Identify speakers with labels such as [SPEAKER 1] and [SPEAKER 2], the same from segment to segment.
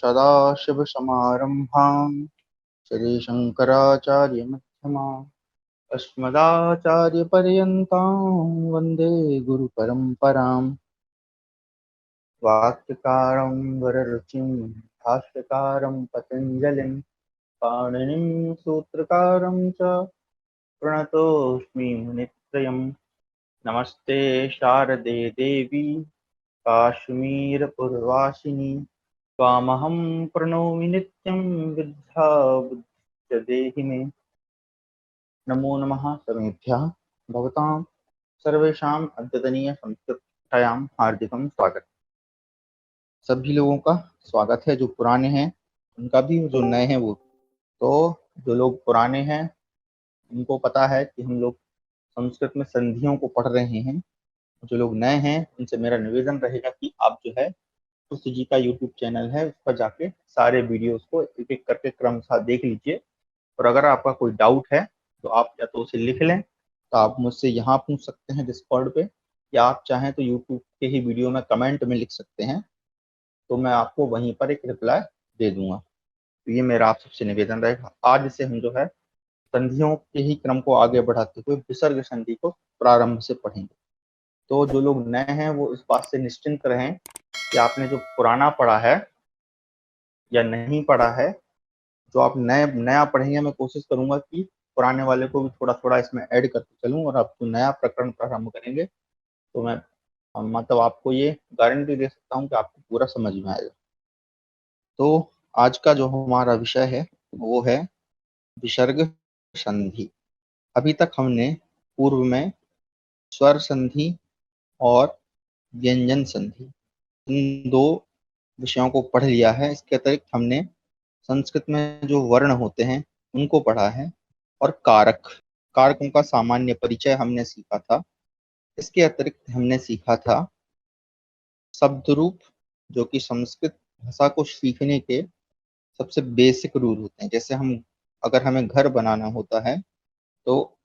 [SPEAKER 1] सदाशिवसमारम्भां श्रीशङ्कराचार्यमध्यमाम् अस्मदाचार्यपर्यन्तां वन्दे गुरुपरम्पराम्। वाक्यकारं वररुचिं भाष्यकारं पतञ्जलिं पाणिनिं सूत्रकारं च प्रणतोऽस्मि मुनित्रयम्। नमस्ते शारदे देवी काश्मीरपुरवासिनी त्वामहं प्रणौमि नित्यं विद्याबुद्धिं देहि मे। नमो नमः सर्वेभ्यः भवतां सर्वेषाम् अद्यतनीय संस्कृतकक्षायां हार्दिकं स्वागत। सभी लोगों का स्वागत है, जो पुराने हैं उनका भी, जो नए हैं वो। तो जो लोग पुराने हैं उनको पता है कि हम लोग संस्कृत में संधियों को पढ़ रहे हैं। जो लोग नए हैं उनसे मेरा निवेदन रहेगा कि आप जो है कुछ जी का यूट्यूब चैनल है उस पर जाके सारे वीडियोस को एक एक करके क्रमशः देख लीजिए। और अगर आपका कोई डाउट है तो आप या तो उसे लिख लें, तो आप मुझसे यहाँ पूछ सकते हैं डिस्कॉर्ड पे, या आप चाहें तो यूट्यूब के ही वीडियो में कमेंट में लिख सकते हैं, तो मैं आपको वहीं पर एक रिप्लाई दे दूंगा। तो ये मेरा आप सबसे निवेदन रहेगा। आज से हम जो है संधियों के ही क्रम को आगे बढ़ाते हुए विसर्ग संधि को प्रारंभ से पढ़ेंगे। तो जो लोग नए हैं वो इस बात से निश्चिंत रहें कि आपने जो पुराना पढ़ा है या नहीं पढ़ा है, जो आप नया पढ़ेंगे, मैं कोशिश करूंगा कि पुराने वाले को भी थोड़ा थोड़ा इसमें ऐड करते चलूं, और आप जो नया प्रकरण प्रारंभ करेंगे तो मैं मतलब आपको ये गारंटी दे सकता हूं कि आपको पूरा समझ में आएगा। तो आज का जो हमारा विषय है वो है विसर्ग संधि। अभी तक हमने पूर्व में स्वर संधि और व्यंजन संधि, इन दो विषयों को पढ़ लिया है। इसके अतिरिक्त हमने संस्कृत में जो वर्ण होते हैं उनको पढ़ा है, और कारकों का सामान्य परिचय हमने सीखा था। इसके अतिरिक्त हमने सीखा था शब्द रूप, जो कि संस्कृत भाषा को सीखने के सबसे बेसिक रूल होते हैं। जैसे अगर हमें घर बनाना होता है तो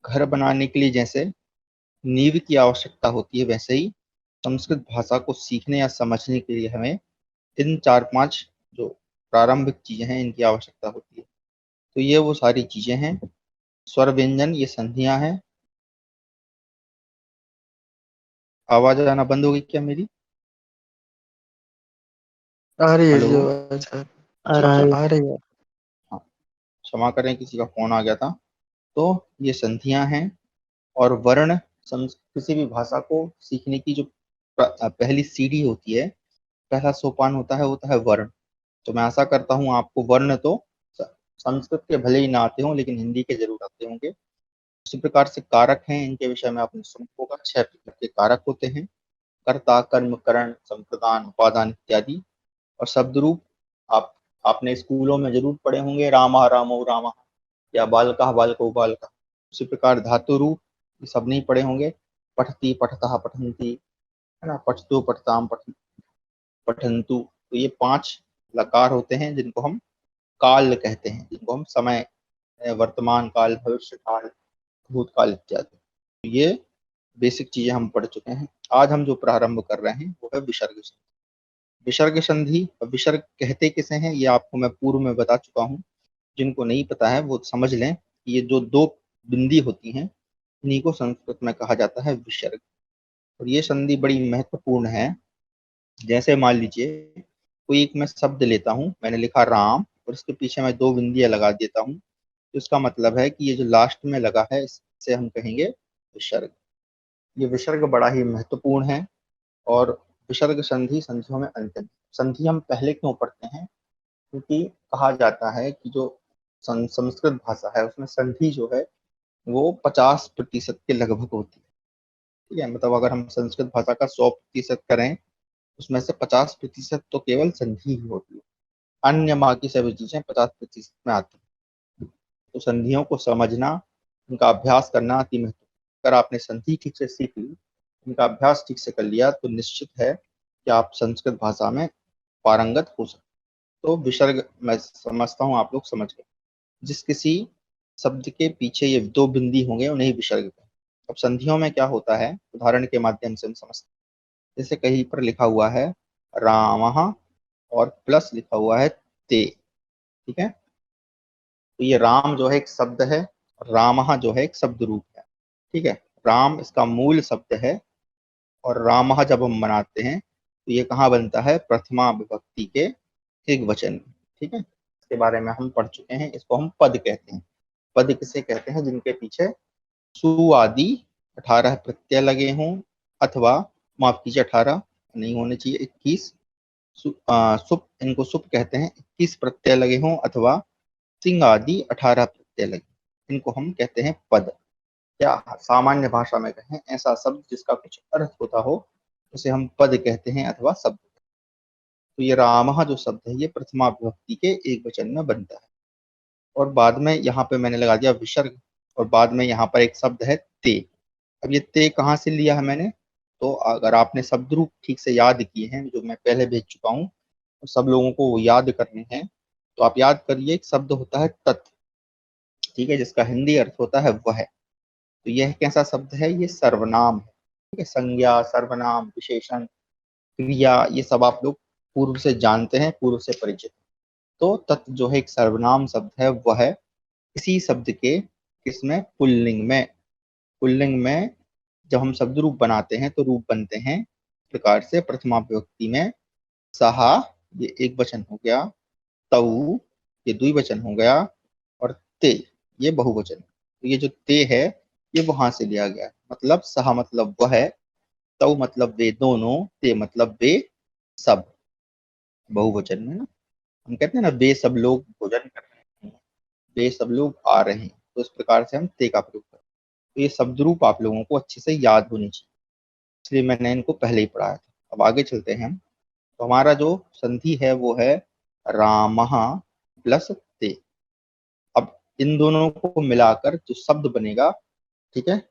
[SPEAKER 1] घर बनाने के लिए जैसे नींव की आवश्यकता होती है, वैसे ही संस्कृत भाषा को सीखने या समझने के लिए हमें इन 4-5 जो प्रारंभिक चीजें हैं इनकी आवश्यकता होती है। तो ये वो सारी चीजें हैं। स्वर व्यंजन ये संधियां हैं। आवाज आना बंद हो गई क्या मेरी?
[SPEAKER 2] आ रही है
[SPEAKER 1] हेलो।
[SPEAKER 2] जी आवाज।
[SPEAKER 1] अच्छा अच्छा,
[SPEAKER 2] आ रही है।
[SPEAKER 1] हाँ, क्षमा करें, किसी का फोन आ गया था। तो ये संधियां हैं। और वर्ण किसी भी भाषा को सीखने की जो पहली सीढ़ी होती है, पहला सोपान होता है वर्ण। तो मैं आशा करता हूँ आपको वर्ण तो स- संस्कृत के भले ही ना आते हों, लेकिन हिंदी के जरूर आते होंगे। उसी प्रकार से कारक हैं, इनके विषय में आपने सुना होगा। 6 प्रकार के कारक होते हैं: कर्ता, कर्म, करण, संप्रदान, उपादान इत्यादि। और शब्द रूप आप आपने स्कूलों में जरूर पढ़े होंगे, रामा रामो रामा, या बालका बालको बालका। उसी प्रकार धातु रूप ये सब नहीं पढ़े होंगे: पठती, पठता, पठंती, है ना, पठतु, पठताम, पठंतु। तो ये 5 लकार होते हैं जिनको हम काल कहते हैं, जिनको हम समय, वर्तमान काल, भविष्य काल, भूतकाल इत्यादि। तो ये बेसिक चीजें हम पढ़ चुके हैं। आज हम जो प्रारंभ कर रहे हैं वो है विसर्ग संधि। विसर्ग संधि, विसर्ग कहते किसे हैं ये आपको मैं पूर्व में बता चुका हूँ। जिनको नहीं पता है वो समझ लें कि ये जो 2 बिंदी होती हैं इन्हीं को संस्कृत में कहा जाता है विसर्ग। और ये संधि बड़ी महत्वपूर्ण है। जैसे मान लीजिए कोई एक मैं शब्द लेता हूँ, मैंने लिखा राम, और इसके पीछे मैं 2 बिंदियां लगा देता हूँ, तो इसका मतलब है कि ये जो लास्ट में लगा है इसे हम कहेंगे विसर्ग। ये विसर्ग बड़ा ही महत्वपूर्ण है। और विसर्ग संधि संधियों में अंतर। संधि हम पहले क्यों पढ़ते हैं? क्योंकि कहा जाता है कि जो संस्कृत भाषा है उसमें संधि जो है वो 50% के लगभग होती है। ठीक है, मतलब अगर हम संस्कृत भाषा का 100% करें, उसमें से 50% तो केवल संधि ही होती है। अन्य बाकी सभी चीजें 50% में आती है। तो संधियों को समझना, उनका अभ्यास करना अति महत्वपूर्ण। अगर आपने संधि ठीक से सीख ली, उनका अभ्यास ठीक से कर लिया, तो निश्चित है कि आप संस्कृत भाषा में पारंगत हो सकते। तो विसर्ग मैं समझता हूँ आप लोग समझ गए। जिस किसी शब्द के पीछे ये 2 बिंदी होंगे उन्हें विसर्ग कहें। अब संधियों में क्या होता है, उदाहरण के माध्यम से हम समझते हैं। जैसे कहीं पर लिखा हुआ है रामः और प्लस लिखा हुआ है ते, ठीक है। तो ये राम जो है एक शब्द है और रामः जो है एक शब्द रूप है, ठीक है। राम इसका मूल शब्द है और रामः जब हम बनाते हैं तो ये कहाँ बनता है, प्रथमा विभक्ति के एक वचन में, ठीक है। इसके बारे में हम पढ़ चुके हैं, इसको हम पद कहते हैं। पद किसे कहते हैं, जिनके पीछे सु आदि 18 प्रत्यय लगे हों, अथवा माफ कीजिए 18 नहीं होने चाहिए, 21 सुप, इनको सुप कहते हैं, 21 प्रत्यय लगे हों अथवा सिंह आदि 18 प्रत्यय लगे, इनको हम कहते हैं पद। या सामान्य भाषा में कहें, ऐसा शब्द जिसका कुछ अर्थ होता हो उसे हम पद कहते हैं अथवा शब्द। तो ये रामः जो शब्द है ये प्रथमा विभक्ति के एक वचन में बनता है, और बाद में यहाँ पे मैंने लगा दिया विसर्ग, और बाद में यहाँ पर एक शब्द है ते। अब ये ते कहाँ से लिया है मैंने, तो अगर आपने शब्द रूप ठीक से याद किए हैं जो मैं पहले भेज चुका हूँ, तो सब लोगों को वो याद करने हैं, तो आप याद करिए, एक शब्द होता है तत्, ठीक है, जिसका हिंदी अर्थ होता है वह। तो यह कैसा शब्द है, ये सर्वनाम है, ठीक है। संज्ञा, सर्वनाम, विशेषण, क्रिया, ये सब आप लोग पूर्व से जानते हैं, पूर्व से परिचित। तो तत् जो है एक सर्वनाम शब्द है, वह इसी शब्द के किसमें, पुल्लिंग में। पुल्लिंग में जब हम शब्द रूप बनाते हैं तो रूप बनते हैं इस प्रकार से, प्रथमा विभक्ति में सहा, ये एक वचन हो गया, तऊ ये द्विवचन हो गया, और ते ये बहुवचन। तो ये जो ते है ये वहां से लिया गया है, मतलब सहा मतलब वह है, तऊ मतलब वे दोनों, ते मतलब वे सब, बहुवचन में ना। हम कहते हैं ना, वे सब लोग भोजन कर रहे हैं, वे सब लोग आ रहे हैं, तो इस प्रकार से हम ते का प्रयोग करते हैं। तो ये शब्द रूप आप लोगों को अच्छे से याद होनी चाहिए, इसलिए मैंने इनको पहले ही पढ़ाया था। अब आगे चलते हैं हम। तो हमारा जो संधि है वो है रामः प्लस ते। अब इन दोनों को मिलाकर जो शब्द बनेगा, ठीक है,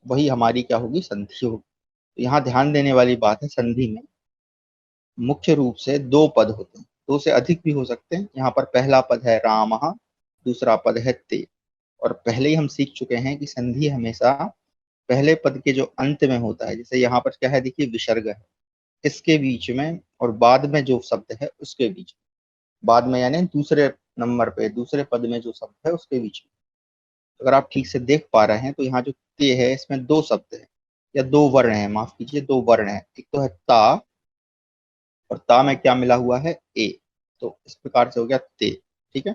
[SPEAKER 1] वही हमारी क्या होगी, संधि होगी। तो यहाँ ध्यान देने वाली बात है, संधि में मुख्य रूप से दो पद होते हैं, दो से अधिक भी हो सकते हैं। यहाँ पर पहला पद है रामः, दूसरा पद है ते। और पहले ही हम सीख चुके हैं कि संधि हमेशा पहले पद के जो अंत में होता है, जैसे यहाँ पर क्या है, देखिए विसर्ग है, इसके बीच में और बाद में जो शब्द है उसके बीच में, बाद में यानी दूसरे नंबर पे दूसरे पद में जो शब्द है उसके बीच में। अगर आप ठीक से देख पा रहे हैं तो यहाँ जो ते है इसमें दो शब्द है, या दो वर्ण है, माफ कीजिए दो वर्ण है। एक तो है ता, और ता में क्या मिला हुआ है, ए। तो इस प्रकार से हो गया ते, ठीक है।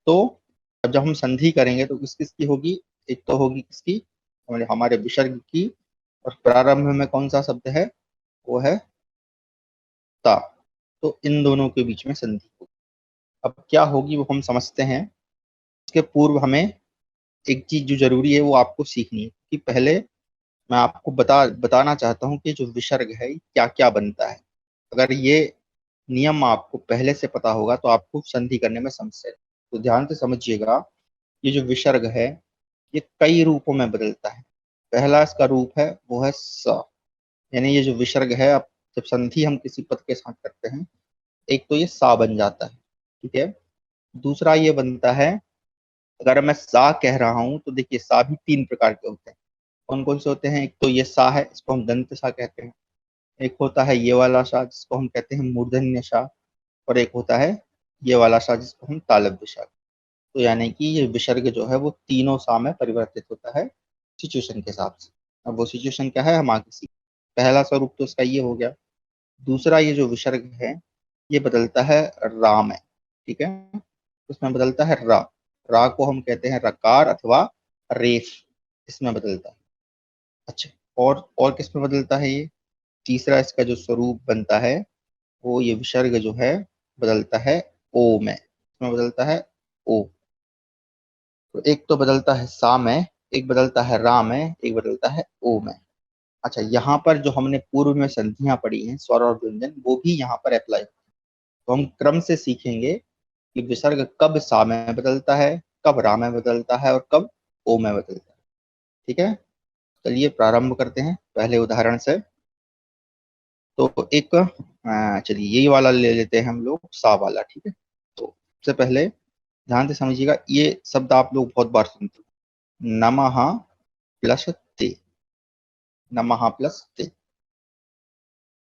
[SPEAKER 1] तो अब जब हम संधि करेंगे तो किस किस की होगी, एक तो होगी किसकी, हमारे विसर्ग की, और प्रारंभ में कौन सा शब्द है, वो है ता। तो इन दोनों के बीच में संधि होगी। अब क्या होगी वो हम समझते हैं, इसके पूर्व हमें एक चीज जो जरूरी है वो आपको सीखनी है, कि पहले मैं आपको बताना चाहता हूँ कि जो विसर्ग है क्या क्या बनता है। अगर ये नियम आपको पहले से पता होगा तो आपको संधि करने में समस्या है। तो ध्यान से समझिएगा, ये जो विसर्ग है ये कई रूपों में बदलता है। पहला इसका रूप है वो है स, यानी ये जो विसर्ग है, अब जब संधि हम किसी पद के साथ करते हैं, एक तो ये सा बन जाता है, ठीक है। दूसरा ये बनता है, अगर मैं सा कह रहा हूं तो देखिए सा भी तीन प्रकार के होते हैं। कौन कौन से होते हैं, एक तो ये सा है, इसको हम दंत सा कहते हैं। एक होता है ये वाला सा, जिसको हम कहते हैं मूर्धन्य सा। और एक होता है ये वाला सा, जिसको हम तालव्य सा। तो यानी कि ये विसर्ग जो है वो तीनों सा में परिवर्तित होता है सिचुएशन के हिसाब से। अब वो सिचुएशन क्या है हम आगे सीख। पहला स्वरूप तो इसका ये हो गया। दूसरा ये जो विसर्ग है ये बदलता है रा में, ठीक है। उसमें बदलता है रा। रा को हम कहते हैं रकार अथवा रेफ, इसमें बदलता है। अच्छा, और किस में बदलता है ये, तीसरा इसका जो स्वरूप बनता है वो ये विसर्ग जो है बदलता है ओ में, इसमें बदलता है ओ। तो एक तो बदलता है सा में, एक बदलता है रा में, एक बदलता है ओ में। अच्छा, यहाँ पर जो हमने पूर्व में संधियां पढ़ी हैं, स्वर और व्यंजन, वो भी यहाँ पर अप्लाई। तो हम क्रम से सीखेंगे कि विसर्ग कब सा में बदलता है, कब रा में बदलता है और कब ओ में बदलता है, ठीक है। चलिए प्रारंभ करते हैं पहले उदाहरण से। तो एक चलिए यही वाला ले लेते हैं हम लोग, सा वाला, ठीक है। तो सबसे पहले ध्यान से समझिएगा, ये शब्द आप लोग बहुत बार सुनते हो, नमः प्लस ते, नमः प्लस ते।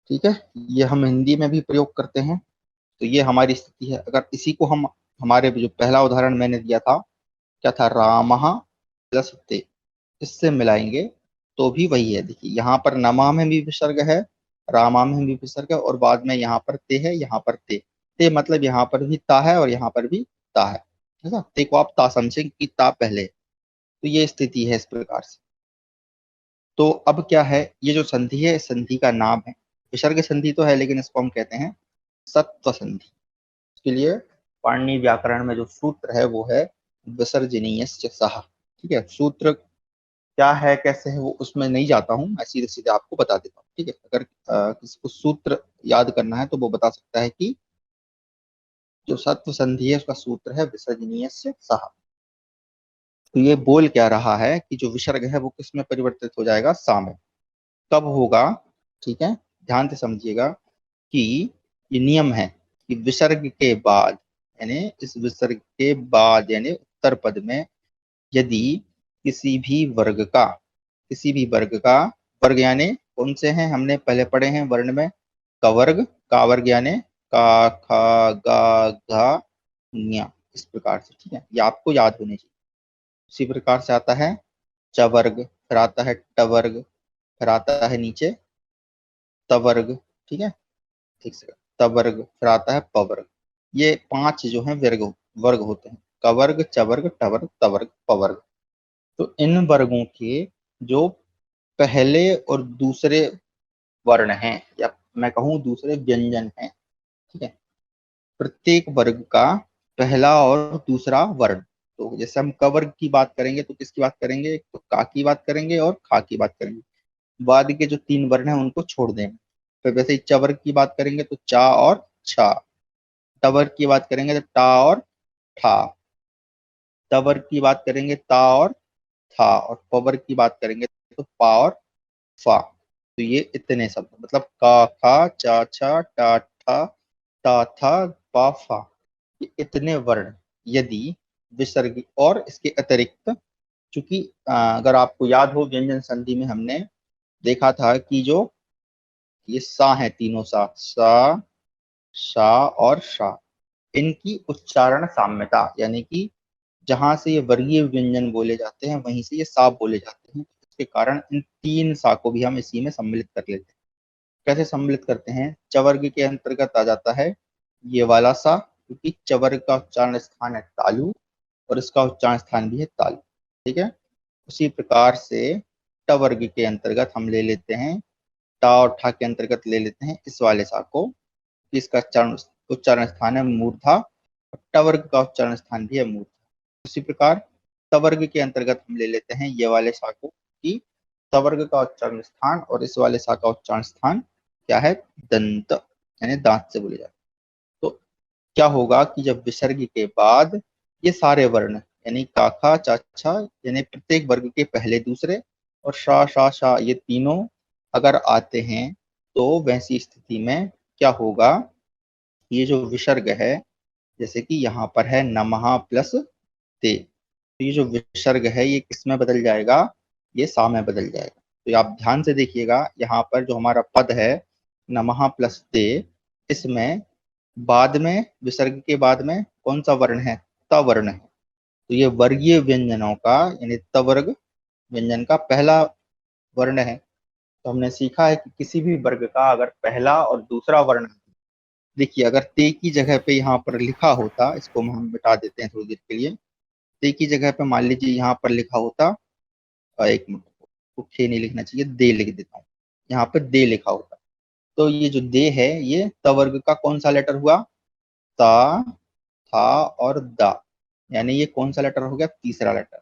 [SPEAKER 1] ठीक है, ये हम हिंदी में भी प्रयोग करते हैं। तो ये हमारी स्थिति है। अगर इसी को हम, हमारे जो पहला उदाहरण मैंने दिया था, क्या था, रामः प्लस ते, इससे मिलाएंगे तो भी वही है। देखिए यहाँ पर नमा में भी विसर्ग है, रामा में भी विसर्ग है, और बाद में यहाँ पर ते है, यहाँ पर ते मतलब यहाँ पर भी ता है और यहाँ पर भी ता है ना। ते को आप ता समझें कि ता पहले। तो ये स्थिति है इस प्रकार से। तो अब क्या है, ये जो संधि है, इस संधि का नाम है, विसर्ग संधि तो है लेकिन इसको हम कहते हैं सत्व संधि। इसके लिए पाणिनि व्याकरण में जो सूत्र है वो है विसर्जनीयस्य सः। ठीक है, सूत्र क्या है कैसे है वो उसमें नहीं जाता हूँ, मैं सीधे सीधे आपको बता देता हूँ। ठीक है, अगर किसी को सूत्र याद करना है तो वो बता सकता है कि जो सत्व संधि है उसका सूत्र है विसर्जनीयस्य सः। तो ये बोल क्या रहा है कि जो विसर्ग है वो किस में परिवर्तित हो जाएगा, सा में। कब होगा, ठीक है, ध्यान से समझिएगा कि ये नियम है कि विसर्ग के बाद, यानी इस विसर्ग के बाद यानी उत्तर पद में यदि किसी भी वर्ग का, किसी भी वर्ग का, वर्ग यानी कौन से हैं, हमने पहले पढ़े हैं वर्ण में, कवर्ग, का वर्ग यानी का, खा, गा, घा, ञ, इस प्रकार से। ठीक है, ये आपको याद होने चाहिए। उसी प्रकार से आता है चवर्ग, फिर आता है टवर्ग, फिर आता है नीचे तवर्ग। ठीक है, ठीक से, तवर्ग, फिर आता है पवर्ग। ये 5 जो है वर्ग, वर्ग होते हैं, कवर्ग, चवर्ग, टवर्ग, तवर्ग, पवर्ग। तो इन वर्गों के जो पहले और दूसरे वर्ण हैं, या मैं कहूं दूसरे व्यंजन हैं, ठीक है, प्रत्येक वर्ग का पहला और दूसरा वर्ण। तो जैसे हम क वर्ग की बात करेंगे तो किसकी बात करेंगे, तो का की बात करेंगे और खा की बात करेंगे। बाद के जो 3 वर्ण हैं उनको छोड़ देंगे। फिर वैसे ही च वर्ग की बात करेंगे तो चा और छा, ट वर्ग की बात करेंगे तो टा और ठा, त वर्ग की बात करेंगे ता और था, और प वर्ग की बात करेंगे तो पा और फा। तो ये इतने शब्द, मतलब का, खा, चा, छा, टा, ठा, ता, था, पा, फा, ये इतने वर्ण यदि विसर्ग, और इसके अतिरिक्त, चूंकि अगर आपको याद हो व्यंजन संधि में हमने देखा था कि जो ये सा है, तीनों सा, सा, शा और शा, इनकी उच्चारण साम्यता, यानी कि जहां से ये वर्गीय व्यंजन बोले जाते हैं वहीं से ये सा बोले जाते हैं। इसके कारण इन 3 सा को भी हम इसी में सम्मिलित कर लेते हैं। कैसे सम्मिलित करते हैं, चवर्ग के अंतर्गत आ जाता है ये वाला सा, क्योंकि चवर्ग का उच्चारण स्थान है तालु और इसका उच्चारण स्थान भी है तालु। ठीक है, उसी प्रकार से टवर्ग के अंतर्गत हम ले लेते हैं, टा और ठा के अंतर्गत ले लेते हैं इस वाले सा को, इसका उच्चारण स्थान है मूर्धा, और टवर्ग का उच्चारण स्थान भी है मूर्धा। उसी प्रकार तवर्ग के अंतर्गत हम ले लेते हैं ये वाले सा को, कि तवर्ग का उच्चारण स्थान और इस वाले सा का उच्चारण स्थान क्या है, दंत, यानी दांत से बोले जाते हैं। तो क्या होगा कि जब विसर्ग के बाद ये सारे वर्ण, यानी काखा, चाचा, यानी प्रत्येक वर्ग के पहले दूसरे, और शा, शा, शा, ये तीनों अगर आते हैं तो वैसी स्थिति में क्या होगा, ये जो विसर्ग है, जैसे कि यहाँ पर है नमः प्लस ते, तो ये जो विसर्ग है ये किस में बदल जाएगा, ये सा में बदल जाएगा। तो ये आप ध्यान से देखिएगा, यहाँ पर जो हमारा पद है नमः प्लस ते, इसमें बाद में, विसर्ग के बाद में कौन सा वर्ण है, त वर्ण है। तो ये वर्गीय व्यंजनों का, यानी तवर्ग व्यंजन का पहला वर्ण है। तो हमने सीखा है कि किसी भी वर्ग का अगर पहला और दूसरा वर्ण, देखिए अगर ते की जगह पे यहाँ पर लिखा होता, इसको हम मिटा देते हैं थोड़ी देर के लिए, ते की जगह पे मान लीजिए यहाँ पर लिखा होता, एक मिनट, को खे नहीं लिखना चाहिए, दे लिख देता हूँ, यहाँ पे दे लिखा होता, तो ये जो दे है ये तवर्ग का कौन सा लेटर हुआ, ता, था और दा, यानी ये कौन सा लेटर हो गया, तीसरा लेटर।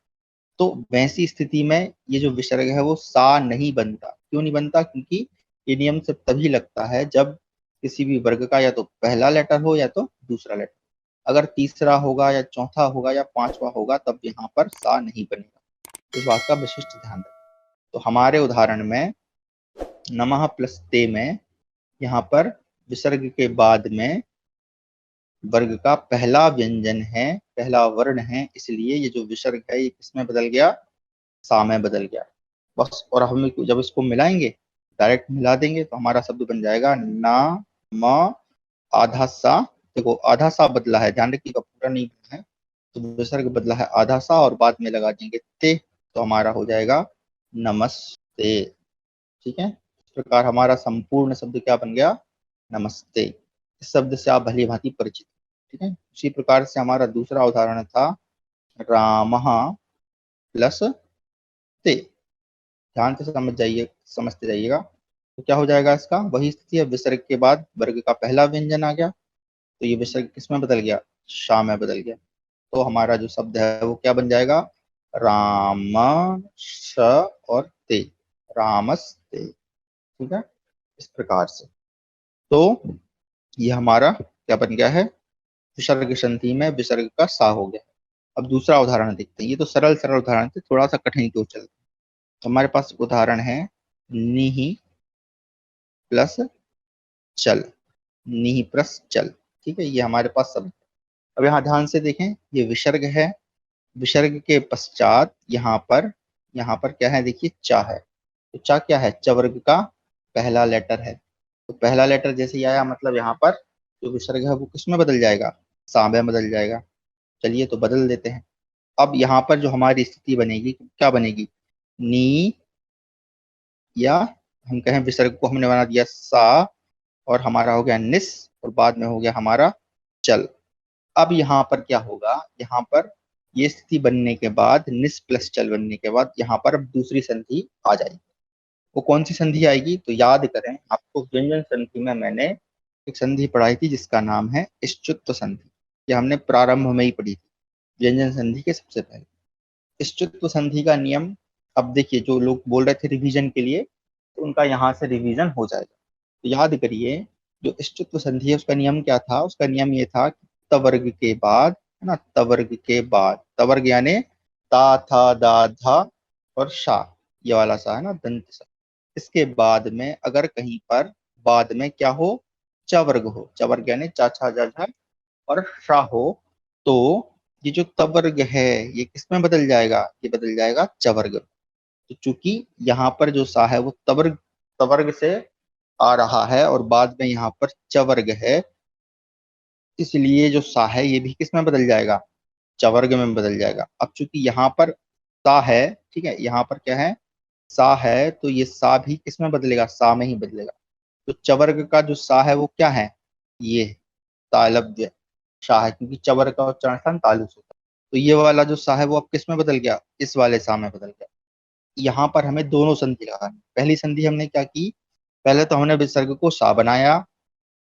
[SPEAKER 1] तो वैसी स्थिति में ये जो विसर्ग है वो सा नहीं बनता। क्यों नहीं बनता, क्योंकि ये नियम सिर्फ तभी लगता है जब किसी भी वर्ग का या तो पहला लेटर हो या तो दूसरा लेटर। अगर तीसरा होगा या चौथा होगा या पांचवा होगा तब यहाँ पर सा नहीं बनेगा। इस बात का विशिष्ट ध्यान रखें। तो हमारे उदाहरण में नमः प्लस ते में यहाँ पर विसर्ग के बाद में वर्ग का पहला व्यंजन है, पहला वर्ण है, इसलिए ये जो विसर्ग है ये किसमें बदल गया, सा में बदल गया। बस। और हम जब इसको मिलाएंगे, डायरेक्ट मिला देंगे, तो हमारा शब्द बन जाएगा ना म आधा सा। देखो आधा सा बदला है, ध्यान रखिएगा, पूरा नहीं बदला है। तो विसर्ग बदला है आधा सा और बाद में लगा देंगे ते, तो हमारा हो जाएगा नमस्ते। ठीक है, इस प्रकार हमारा संपूर्ण शब्द क्या बन गया, नमस्ते। इस शब्द से आप भली भांति परिचित। ठीक है, उसी प्रकार से हमारा दूसरा उदाहरण था रामः प्लस ते। ध्यान से समझते जाइएगा। तो क्या हो जाएगा, इसका वही स्थिति है, विसर्ग के बाद वर्ग का पहला व्यंजन आ गया, तो ये विसर्ग किस में बदल गया, शा में बदल गया। तो हमारा जो शब्द है वो क्या बन जाएगा, राम श और ते, रामस्ते। ठीक है, इस प्रकार से। तो ये हमारा क्या बन गया है, विसर्ग संधि में विसर्ग का सा हो गया। अब दूसरा उदाहरण देखते हैं। ये तो सरल सरल उदाहरण थे, थोड़ा सा कठिन क्यों चलते हैं। तो हमारे पास उदाहरण है निहि प्लस चल, निहि प्लस चल। ठीक है, ये हमारे पास सब। अब यहाँ ध्यान से देखें, ये विसर्ग है, विसर्ग के पश्चात यहाँ पर क्या है, देखिए चा है। तो चा क्या है, च वर्ग का पहला लेटर है। तो पहला लेटर जैसे ही आया, मतलब यहाँ पर जो विसर्ग है वो किस में बदल जाएगा, सा में बदल जाएगा। चलिए तो बदल देते हैं। अब यहाँ पर जो हमारी स्थिति बनेगी, क्या बनेगी, नी, या हम कहें विसर्ग को हमने बना दिया सा, और हमारा हो गया निस, और बाद में हो गया हमारा चल। अब यहाँ पर क्या होगा, यहाँ पर ये स्थिति बनने के बाद, निस प्लस चल बनने के बाद, यहाँ पर अब दूसरी संधि आ जाएगी। वो कौन सी संधि आएगी, तो याद करें, आपको व्यंजन संधि में मैंने एक संधि पढ़ाई थी जिसका नाम है इष्चुत्व संधि। ये हमने प्रारंभ में ही पढ़ी थी, व्यंजन संधि के सबसे पहले। इष्टुत्व संधि का नियम, अब देखिए, जो लोग बोल रहे थे रिवीजन के लिए, तो उनका यहाँ से रिवीजन हो जाएगा। तो याद करिए, जो इष्टुत्व संधि है उसका नियम क्या था, उसका नियम ये था कि तवर्ग के बाद, है ना, तवर्ग के बाद, तवर्ग यानी ता था दा धा और शा, ये वाला सा है ना, दंत सा। इसके बाद में अगर कहीं पर बाद में क्या हो, चवर्ग हो, चवर्ग यानी चा छा जा झा और शा हो, तो ये जो तवर्ग है ये किसमें बदल जाएगा, ये बदल जाएगा चवर्ग। तो चूंकि यहाँ पर जो सा है वो तवर्ग तवर्ग से आ रहा है और बाद में यहाँ पर चवर्ग है, इसलिए जो सा है ये भी किसमें बदल जाएगा, चवर्ग में बदल जाएगा। अब चूंकि यहाँ पर सा है, ठीक है, यहाँ पर क्या है, सा है, तो ये सा भी किसमें बदलेगा, सा में ही बदलेगा। तो चवर्ग का जो सा है वो क्या है, ये तालव्य शाह है, क्योंकि चवर का उच्चारण स्थान तालु से होता है। तो ये वाला जो सा है वो अब किस में बदल गया, इस वाले सा में बदल गया। यहाँ पर हमें दोनों संधि लगानी। पहली संधि हमने क्या की, पहले तो हमने विसर्ग को सा बनाया,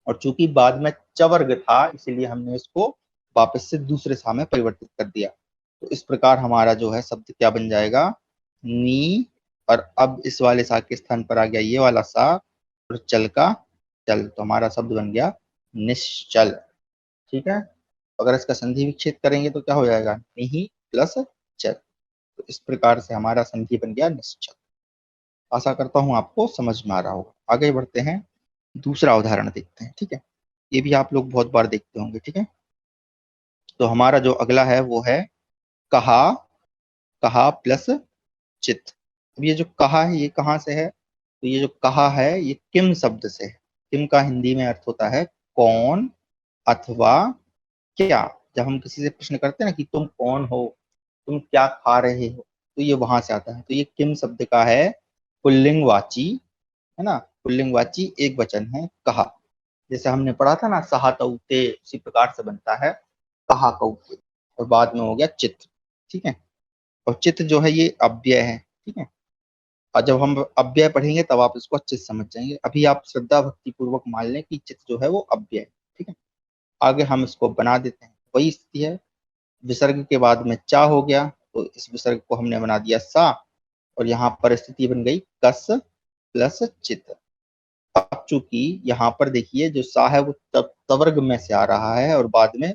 [SPEAKER 1] और चूंकि बाद में चवर्ग था इसलिए हमने इसको वापस से दूसरे सा में परिवर्तित कर दिया। तो इस प्रकार हमारा जो है शब्द क्या बन जाएगा, नी, और अब इस वाले सा के स्थान पर आ गया ये वाला सा, और चल का चल, तो हमारा शब्द बन गया निश्चल। ठीक है, अगर इसका संधि विच्छेद करेंगे तो क्या हो जाएगा, निहि प्लस चल। तो इस प्रकार से हमारा संधि बन गया निश्चल। आशा करता हूं आपको समझ में आ रहा होगा। आगे बढ़ते हैं, दूसरा उदाहरण देखते हैं। ठीक है, ये भी आप लोग बहुत बार देखते होंगे। ठीक है, तो हमारा जो अगला है वो है कहा, कहा प्लस चित। अब ये जो कहा है ये कहाँ से है, तो ये जो कहा है ये किम शब्द से है। किम का हिंदी में अर्थ होता है कौन अथवा क्या। जब हम किसी से प्रश्न करते हैं ना कि तुम कौन हो, तुम क्या खा रहे हो, तो ये वहां से आता है। तो ये किम शब्द का है पुल्लिंगवाची, है ना, पुल्लिंगवाची एक वचन है कहा। जैसे हमने पढ़ा था ना सहा तऊते, उसी प्रकार से बनता है कहा कौते, और बाद में हो गया चित्र। ठीक है, और चित्र जो है ये अव्यय है। ठीक है, और जब हम अव्यय पढ़ेंगे तब आप इसको अच्छे से समझ जाएंगे। अभी आप श्रद्धा भक्ति पूर्वक मान लें कि चित्र जो है वो अव्यय है। ठीक है, आगे हम इसको बना देते हैं। वही स्थिति है, विसर्ग के बाद में चा हो गया, तो इस विसर्ग को हमने बना दिया सा, और यहाँ पर स्थिति बन गई कस प्लस चित। अब चूंकि यहाँ पर देखिए जो सा है वो तवर्ग में से आ रहा है, और बाद में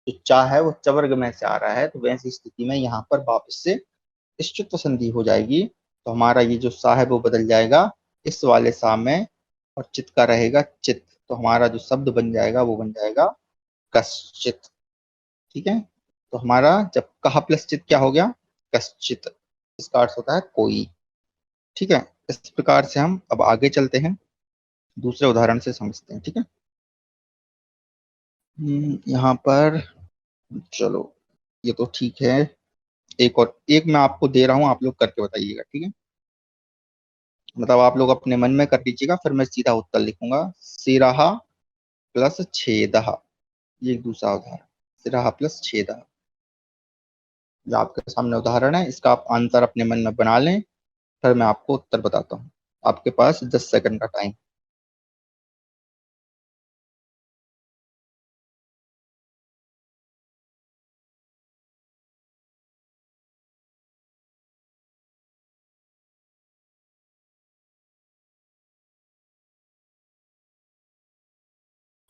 [SPEAKER 1] जो चा है वो चवर्ग में से आ रहा है, तो वैसी स्थिति में यहाँ पर वापस से इष्टुत्व संधि हो जाएगी। तो हमारा ये जो सा है वो बदल जाएगा इस वाले सा में, और चित का रहेगा चित। तो हमारा जो शब्द बन जाएगा वो बन जाएगा कश्चित। ठीक है, तो हमारा जब कहा प्लस चित क्या हो गया, कश्चित, इसका अर्थ होता है कोई। ठीक है, इस प्रकार से हम अब आगे चलते हैं, दूसरे उदाहरण से समझते हैं। ठीक है, यहाँ पर चलो, ये तो ठीक है। एक और एक मैं आपको दे रहा हूँ, आप लोग करके बताइएगा। ठीक है, मतलब आप लोग अपने मन में कर लीजिएगा, फिर मैं सीधा उत्तर लिखूंगा। सिराहा प्लस छेदहा, ये एक दूसरा उदाहरण। सिराहा प्लस छेदहा, जो आपके सामने उदाहरण है, इसका आप आंसर अपने मन में बना लें, फिर मैं आपको उत्तर बताता हूँ। आपके पास 10 सेकंड का टाइम।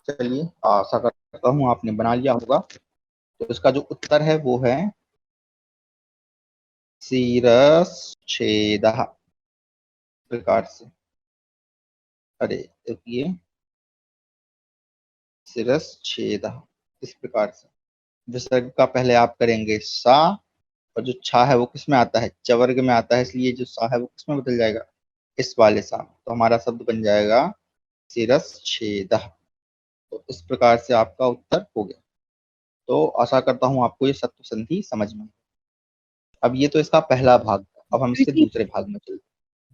[SPEAKER 1] चलिए, आशा करता हूँ आपने बना लिया होगा। तो इसका जो उत्तर है वो है शिरश्छेदः प्रकार से। अरे देखिए, शिरश्छेदः इस प्रकार से। विसर्ग का पहले आप करेंगे सा, और जो छा है वो किस में आता है, चवर्ग में आता है, इसलिए जो सा है वो किस में बदल जाएगा, इस वाले सा में। तो हमारा शब्द बन जाएगा शिरश्छेदः। तो इस प्रकार से आपका उत्तर हो गया। तो आशा करता हूँ आपको ये सत्व संधि समझ में। अब ये तो इसका पहला भाग था, अब हम इसके
[SPEAKER 2] गुरुजी,
[SPEAKER 1] दूसरे भाग में चलते हैं।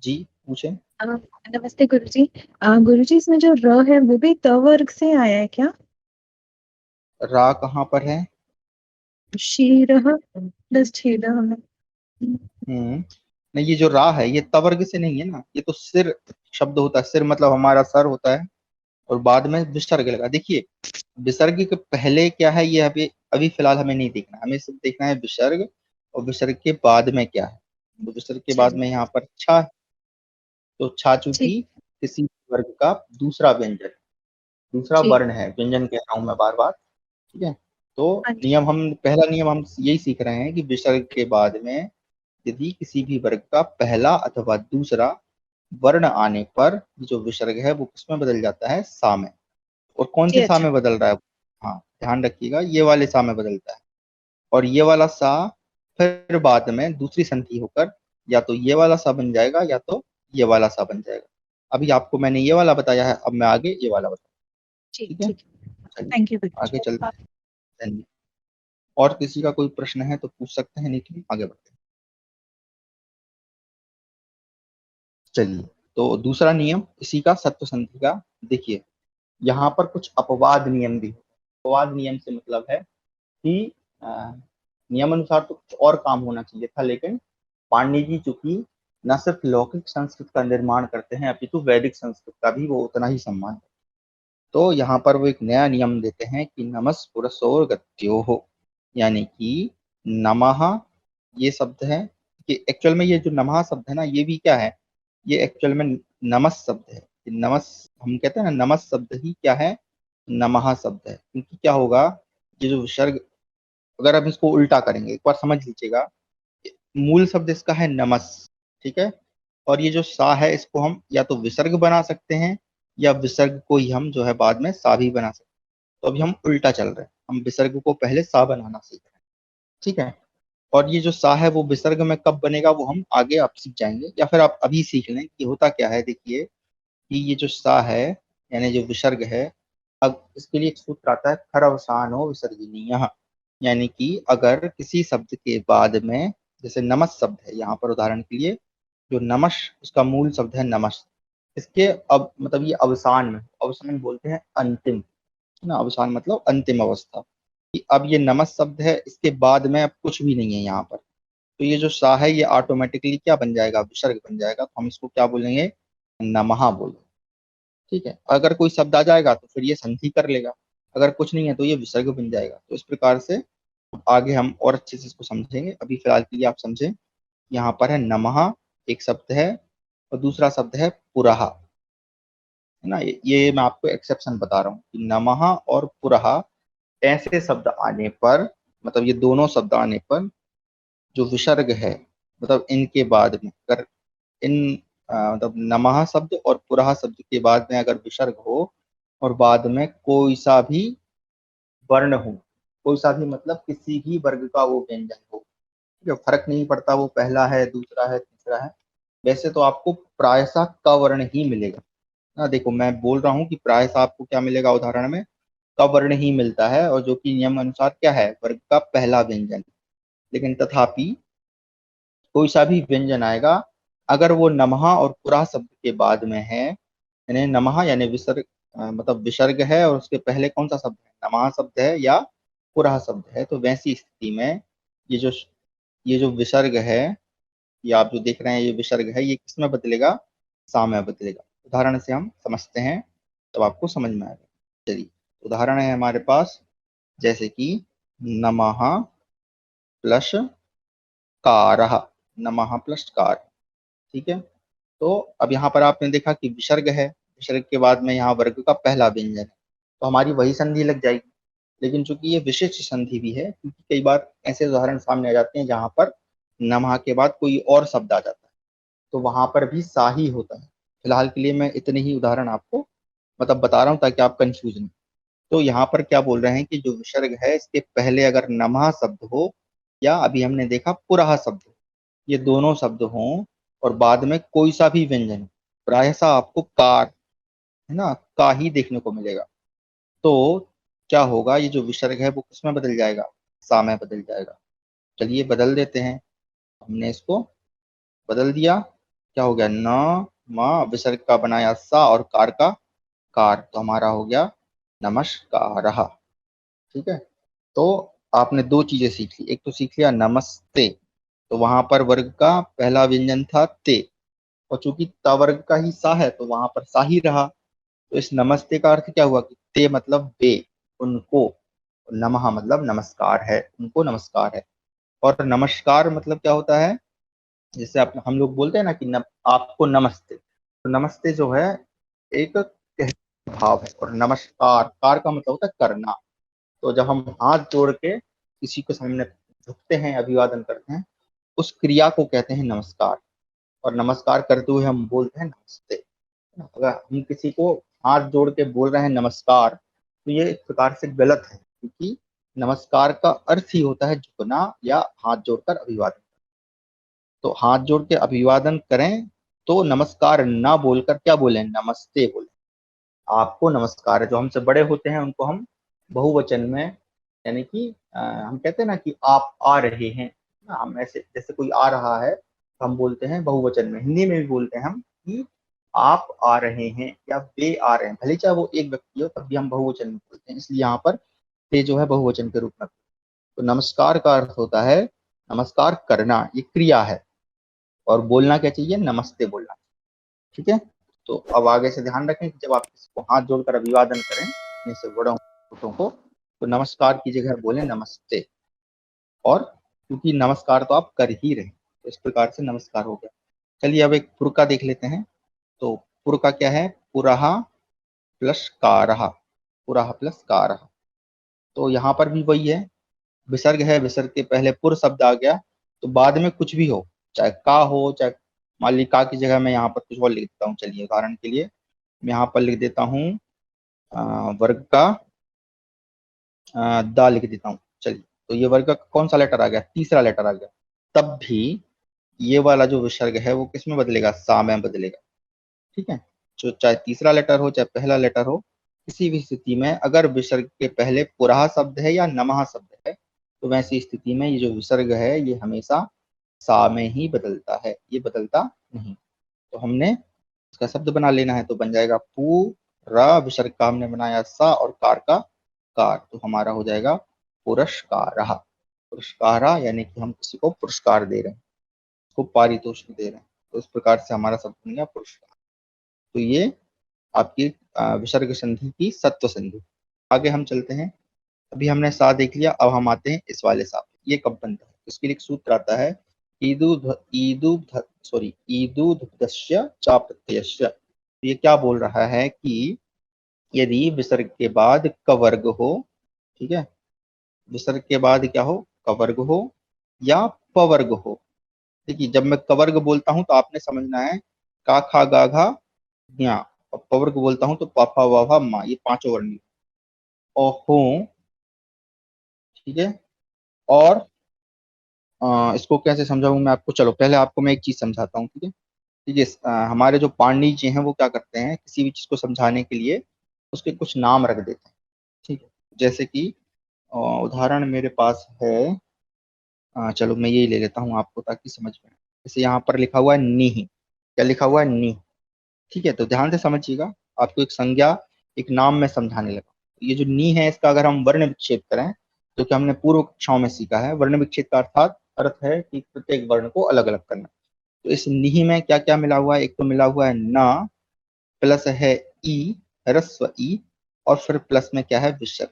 [SPEAKER 1] जी पूछे।
[SPEAKER 2] नमस्ते गुरुजी। गुरुजी, इसमें जो र है वो भी त वर्ग से आया है क्या?
[SPEAKER 1] रा कहाँ पर है?
[SPEAKER 2] शीरः प्लस छेदः में।
[SPEAKER 1] नहीं, ये जो रा है ये तवर्ग से नहीं है ना, ये तो सिर शब्द होता है। सिर मतलब हमारा सर होता है, और बाद में विसर्ग लगा। देखिए, विसर्ग के पहले क्या है ये अभी अभी फिलहाल हमें नहीं देखना, हमें सिर्फ देखना है विसर्ग, और विसर्ग के बाद में क्या है। तो विसर्ग के बाद
[SPEAKER 2] चलिए,
[SPEAKER 1] में यहाँ पर छा है, तो छा
[SPEAKER 2] ठीक।
[SPEAKER 1] चूंकि किसी वर्ग का दूसरा व्यंजन, दूसरा
[SPEAKER 2] जी।
[SPEAKER 1] वर्ण है, व्यंजन कह रहा हूं मैं बार बार। ठीक है, तो
[SPEAKER 2] हाँ जी।
[SPEAKER 1] नियम हम पहला नियम हम यही सीख रहे हैं कि विसर्ग के बाद में यदि किसी भी वर्ग का पहला अथवा दूसरा वर्ण आने पर जो विसर्ग है वो किसमें बदल जाता है, सा में। और कौन
[SPEAKER 2] जी,
[SPEAKER 1] से सा
[SPEAKER 2] अच्छा।
[SPEAKER 1] में बदल रहा है? हाँ, ध्यान रखिएगा, ये वाले सा में बदलता है। और ये वाला सा फिर बाद में दूसरी संधि होकर या तो ये वाला सा बन जाएगा या तो ये वाला सा बन जाएगा। अभी आपको मैंने ये वाला बताया है, अब मैं आगे ये वाला बताऊँ।
[SPEAKER 2] ठीक,
[SPEAKER 1] ठीक है,
[SPEAKER 2] ठीक।
[SPEAKER 1] चलिए
[SPEAKER 2] थैंक यू
[SPEAKER 1] आगे
[SPEAKER 2] गुरुजी।
[SPEAKER 1] चलते हैं। धन्यवाद। और किसी का कोई प्रश्न है तो पूछ सकते हैं, नहीं तो आगे बढ़ते हैं। चलिए, तो दूसरा नियम इसी का, सत्व संधि का। देखिए, यहाँ पर कुछ अपवाद नियम भी। अपवाद नियम से मतलब है कि नियम अनुसार तो कुछ और काम होना चाहिए था, लेकिन पांडे जी चूंकि न सिर्फ लौकिक संस्कृत का निर्माण करते हैं अपितु वैदिक संस्कृत का भी वो उतना ही सम्मान है। तो यहाँ पर वो एक नया नियम देते हैं कि नमस् पुरसोर गत्यो हो, यानी कि नमः ये शब्द है कि एक्चुअल में ये जो नमः शब्द है ना, ये भी क्या है, ये एक्चुअल में नमस शब्द है। नमस, हम कहते हैं ना, नमस शब्द ही क्या है, नमः शब्द है। क्योंकि क्या होगा, ये जो विसर्ग, अगर हम इसको उल्टा करेंगे, एक बार समझ लीजिएगा, मूल शब्द इसका है नमस। ठीक है, और ये जो सा है इसको हम या तो विसर्ग बना सकते हैं, या विसर्ग को ही हम जो है बाद में सा भी बना सकते हैं। तो अभी हम उल्टा चल रहे हैं, हम विसर्ग को पहले सा बनाना सीख रहे हैं। ठीक है, और ये जो सा है वो विसर्ग में कब बनेगा वो हम आगे आप सीख जाएंगे, या फिर आप अभी सीख लें कि होता क्या है। देखिए कि ये जो सा है, यानी जो विसर्ग है, अब इसके लिए एक सूत्र आता है, खर अवसानो विसर्जनीय। यानी कि अगर किसी शब्द के बाद में, जैसे नमस शब्द है यहाँ पर उदाहरण के लिए, जो नमश उसका मूल शब्द है नमस, इसके अब मतलब ये अवसान में, अवसान बोलते हैं अंतिम, है ना, अवसान मतलब अंतिम अवस्था। कि अब ये नमस शब्द है, इसके बाद में अब कुछ भी नहीं है यहाँ पर, तो ये जो सा है ये ऑटोमेटिकली क्या बन जाएगा, विसर्ग बन जाएगा। तो हम इसको क्या बोलेंगे, नमः बोलेंगे। ठीक है, अगर कोई शब्द आ जाएगा तो फिर ये संधि कर लेगा, अगर कुछ नहीं है तो ये विसर्ग बन जाएगा। तो इस प्रकार से आगे हम और अच्छे से इसको समझेंगे, अभी फिलहाल के लिए आप समझें। यहाँ पर है नमः एक शब्द है, और दूसरा शब्द है पुरहा, है ना। ये मैं आपको एक्सेप्शन बता रहा हूँ कि नमः और पुरहा ऐसे शब्द आने पर, मतलब ये दोनों शब्द आने पर जो विसर्ग है, मतलब इनके बाद में अगर इन मतलब नमः शब्द और पुरहा शब्द के बाद में अगर विसर्ग हो, और बाद में कोई सा भी वर्ण हो, कोई सा भी मतलब किसी भी वर्ग का वो व्यंजन हो, ठीक है, फर्क नहीं पड़ता वो पहला है, दूसरा है, तीसरा है, वैसे तो आपको प्रायशः क वर्ण ही मिलेगा ना। देखो मैं बोल रहा हूँ कि प्रायशः आपको क्या मिलेगा, उदाहरण में क वर्ण ही मिलता है, और जो कि नियम अनुसार क्या है, वर्ग का पहला व्यंजन। लेकिन तथापि कोई सा भी व्यंजन आएगा, अगर वो नमः और पुरा शब्द के बाद में है, यानी नमः यानी विसर्ग, मतलब विसर्ग है और उसके पहले कौन सा शब्द है, नमः शब्द है या पुरा शब्द है, तो वैसी स्थिति में ये जो ये जो विसर्ग है, ये आप जो देख रहे हैं ये विसर्ग है, ये किस में बदलेगा, सा में बदलेगा। उदाहरण से हम समझते हैं तब आपको समझ में आएगा। चलिए उदाहरण है हमारे पास, जैसे कि नमः प्लस कारः, नमः प्लस कार। ठीक है, तो अब यहाँ पर आपने देखा कि विसर्ग है, विसर्ग के बाद में यहाँ वर्ग का पहला व्यंजन है, तो हमारी वही संधि लग जाएगी। लेकिन चूंकि ये विशिष्ट संधि भी है, क्योंकि कई बार ऐसे उदाहरण सामने आ जाते हैं जहां पर नमः के बाद कोई और शब्द आ जाता है, तो वहां पर भी सा ही होता है। फिलहाल के लिए मैं इतने ही उदाहरण आपको मतलब बता रहा हूँ ताकि आप कंफ्यूज नहीं। तो यहाँ पर क्या बोल रहे हैं कि जो विसर्ग है इसके पहले अगर नमः शब्द हो या अभी हमने देखा पुरः शब्द हो, ये दोनों शब्द हों और बाद में कोई सा भी व्यंजन हो, प्रायः आपको कार, है ना, का ही देखने को मिलेगा। तो क्या होगा, ये जो विसर्ग है वो किसमें बदल जाएगा, सा में बदल जाएगा। चलिए बदल देते हैं, हमने इसको बदल दिया, क्या हो गया, न म विसर्ग का बनाया सा और कार का कार, तो हमारा हो गया नमस्कारः। ठीक है, तो आपने दो चीजें सीख ली, एक तो सीख लिया नमस्ते, तो वहां पर वर्ग का पहला व्यंजन था ते, और चूंकि ता वर्ग का ही सा है तो वहां पर सा ही रहा। तो इस नमस्ते का अर्थ क्या हुआ कि ते मतलब वे, उनको, नमः मतलब नमस्कार है, उनको नमस्कार है। और नमस्कार मतलब क्या होता है, जैसे आप हम लोग बोलते हैं ना कि आपको नमस्ते, तो नमस्ते जो है एक भाव है, और नमस्कार कार का मतलब होता है करना। तो जब हम हाथ जोड़ के किसी के सामने झुकते हैं, अभिवादन करते हैं, उस क्रिया को कहते हैं नमस्कार। और नमस्कार करते हुए हम बोलते हैं नमस्ते। अगर हम किसी को हाथ जोड़ के बोल रहे हैं नमस्कार, तो ये एक प्रकार से गलत है, क्योंकि नमस्कार का अर्थ ही होता है झुकना या हाथ जोड़कर अभिवादन। तो हाथ जोड़ के अभिवादन करें तो नमस्कार ना बोलकर क्या बोलें, नमस्ते बोलें। आपको नमस्कार है, जो हमसे बड़े होते हैं उनको हम बहुवचन में, यानी कि हम कहते हैं ना कि आप आ रहे हैं, हम ऐसे जैसे कोई आ रहा है तो हम बोलते हैं बहुवचन में। हिंदी में भी बोलते हैं हम कि आप आ रहे हैं या वे आ रहे हैं, भले चाहे वो एक व्यक्ति हो तब भी हम बहुवचन में बोलते हैं, इसलिए यहाँ पर ते जो है बहुवचन के रूप में। तो नमस्कार का अर्थ होता है नमस्कार करना, ये क्रिया है, और बोलना क्या चाहिए, नमस्ते बोलना। ठीक है, तो अब आगे से ध्यान रखें कि जब आप किसी को हाथ जोड़कर अभिवादन करें अपने से बड़ों छोटों को, तो नमस्कार की जगह बोले नमस्ते। और क्योंकि नमस्कार तो आप कर ही रहे हैं, तो इस प्रकार से नमस्कार हो गया। चलिए अब एक पुर का देख लेते हैं। तो पुर का क्या है, पुरहा प्लस कारहा, पुरहा प्लस कारहा। तो यहाँ पर भी वही है, विसर्ग है, विसर्ग के पहले पुर शब्द आ गया, तो बाद में कुछ भी हो, चाहे का हो, चाहे मान ली का की जगह मैं यहाँ पर कुछ और लिख देता हूँ। चलिए उदाहरण के लिए मैं यहाँ पर लिख देता हूँ वर्ग का दा लिख देता हूँ। चलिए, तो ये वर्ग का कौन सा लेटर आ गया, तीसरा लेटर आ गया, तब भी ये वाला जो विसर्ग है वो किस में बदलेगा, सा में बदलेगा। ठीक है, जो चाहे तीसरा लेटर हो चाहे पहला लेटर हो, किसी भी स्थिति में अगर विसर्ग के पहले पुरहा शब्द है या नमः शब्द है, तो वैसी स्थिति में ये जो विसर्ग है ये हमेशा सा में ही बदलता है, ये बदलता नहीं। तो हमने इसका शब्द बना लेना है, तो बन जाएगा पूरा, विसर्ग का हमने बनाया सा और कार का कार, तो हमारा हो जाएगा पुरस्कार। पुरस्कारा यानी कि हम किसी को पुरस्कार दे रहे हैं, उसको पारितोषिक दे रहे हैं, तो इस प्रकार से हमारा शब्द बन गया पुरस्कार। तो ये आपकी विसर्ग संधि की सत्व संधि। आगे हम चलते हैं, अभी हमने सा देख लिया, अब हम आते हैं इस वाले सा, ये कब बनता है, इसके लिए एक सूत्र आता है, ईदुधस्य चा प्रत्ययस्य। ये क्या बोल रहा है कि यदि विसर्ग के बाद कवर्ग हो, ठीक है, विसर्ग के बाद क्या हो, कवर्ग हो या पवर्ग हो। देखिए जब मैं कवर्ग बोलता हूं तो आपने समझना है का खा गा घा ज्ञा, और पवर्ग बोलता हूं तो पापा वाभा मा, ये पांचों वर्ण और हो। ठीक है, और इसको कैसे समझाऊं मैं आपको, चलो पहले आपको मैं एक चीज समझाता हूँ। ठीक है, ठीक है। हमारे जो पाणिनि जी हैं वो क्या करते हैं, किसी भी चीज को समझाने के लिए उसके कुछ नाम रख देते हैं। ठीक है, जैसे कि उदाहरण मेरे पास है, चलो मैं यही ले लेता हूँ आपको ताकि समझ में आए। जैसे यहाँ पर लिखा हुआ है नी, क्या लिखा हुआ है नी। ठीक है, तो ध्यान से समझिएगा, आपको एक संज्ञा एक नाम में समझाने लगा। ये जो नी है इसका अगर हम वर्ण विच्छेद करें तो क्या हमने पूर्व कक्षाओं में सीखा है, वर्ण विच्छेद का अर्थात अर्थ है कि प्रत्येक वर्ण को अलग अलग करना। तो इस नी में क्या क्या मिला हुआ है, एक तो मिला हुआ है ना, प्लस है ई, ह्रस्व ई, और फिर प्लस में क्या है विसर्ग।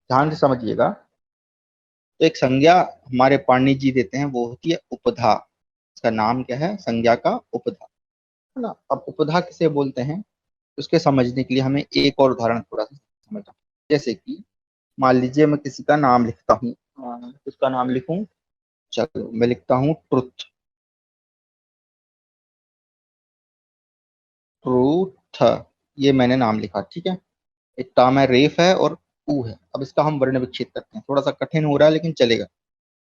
[SPEAKER 1] ध्यान से समझिएगा, तो एक संज्ञा हमारे पाणिनि जी देते हैं वो होती है उपधा। इसका नाम क्या है, संज्ञा का उपधा, है ना। अब उपधा किसे बोलते हैं, उसके समझने के लिए हमें एक और उदाहरण थोड़ा सा समझना। जैसे कि मान लीजिए मैं किसी का नाम लिखता हूँ, किसका नाम लिखूं, चलो मैं लिखता हूँ ट्रुथ। ट्रूथ, ये मैंने नाम लिखा, ठीक है। एक टाम है, रेफ है और ऊ है। अब इसका हम वर्ण विच्छेद करते हैं, थोड़ा सा कठिन हो रहा है लेकिन चलेगा,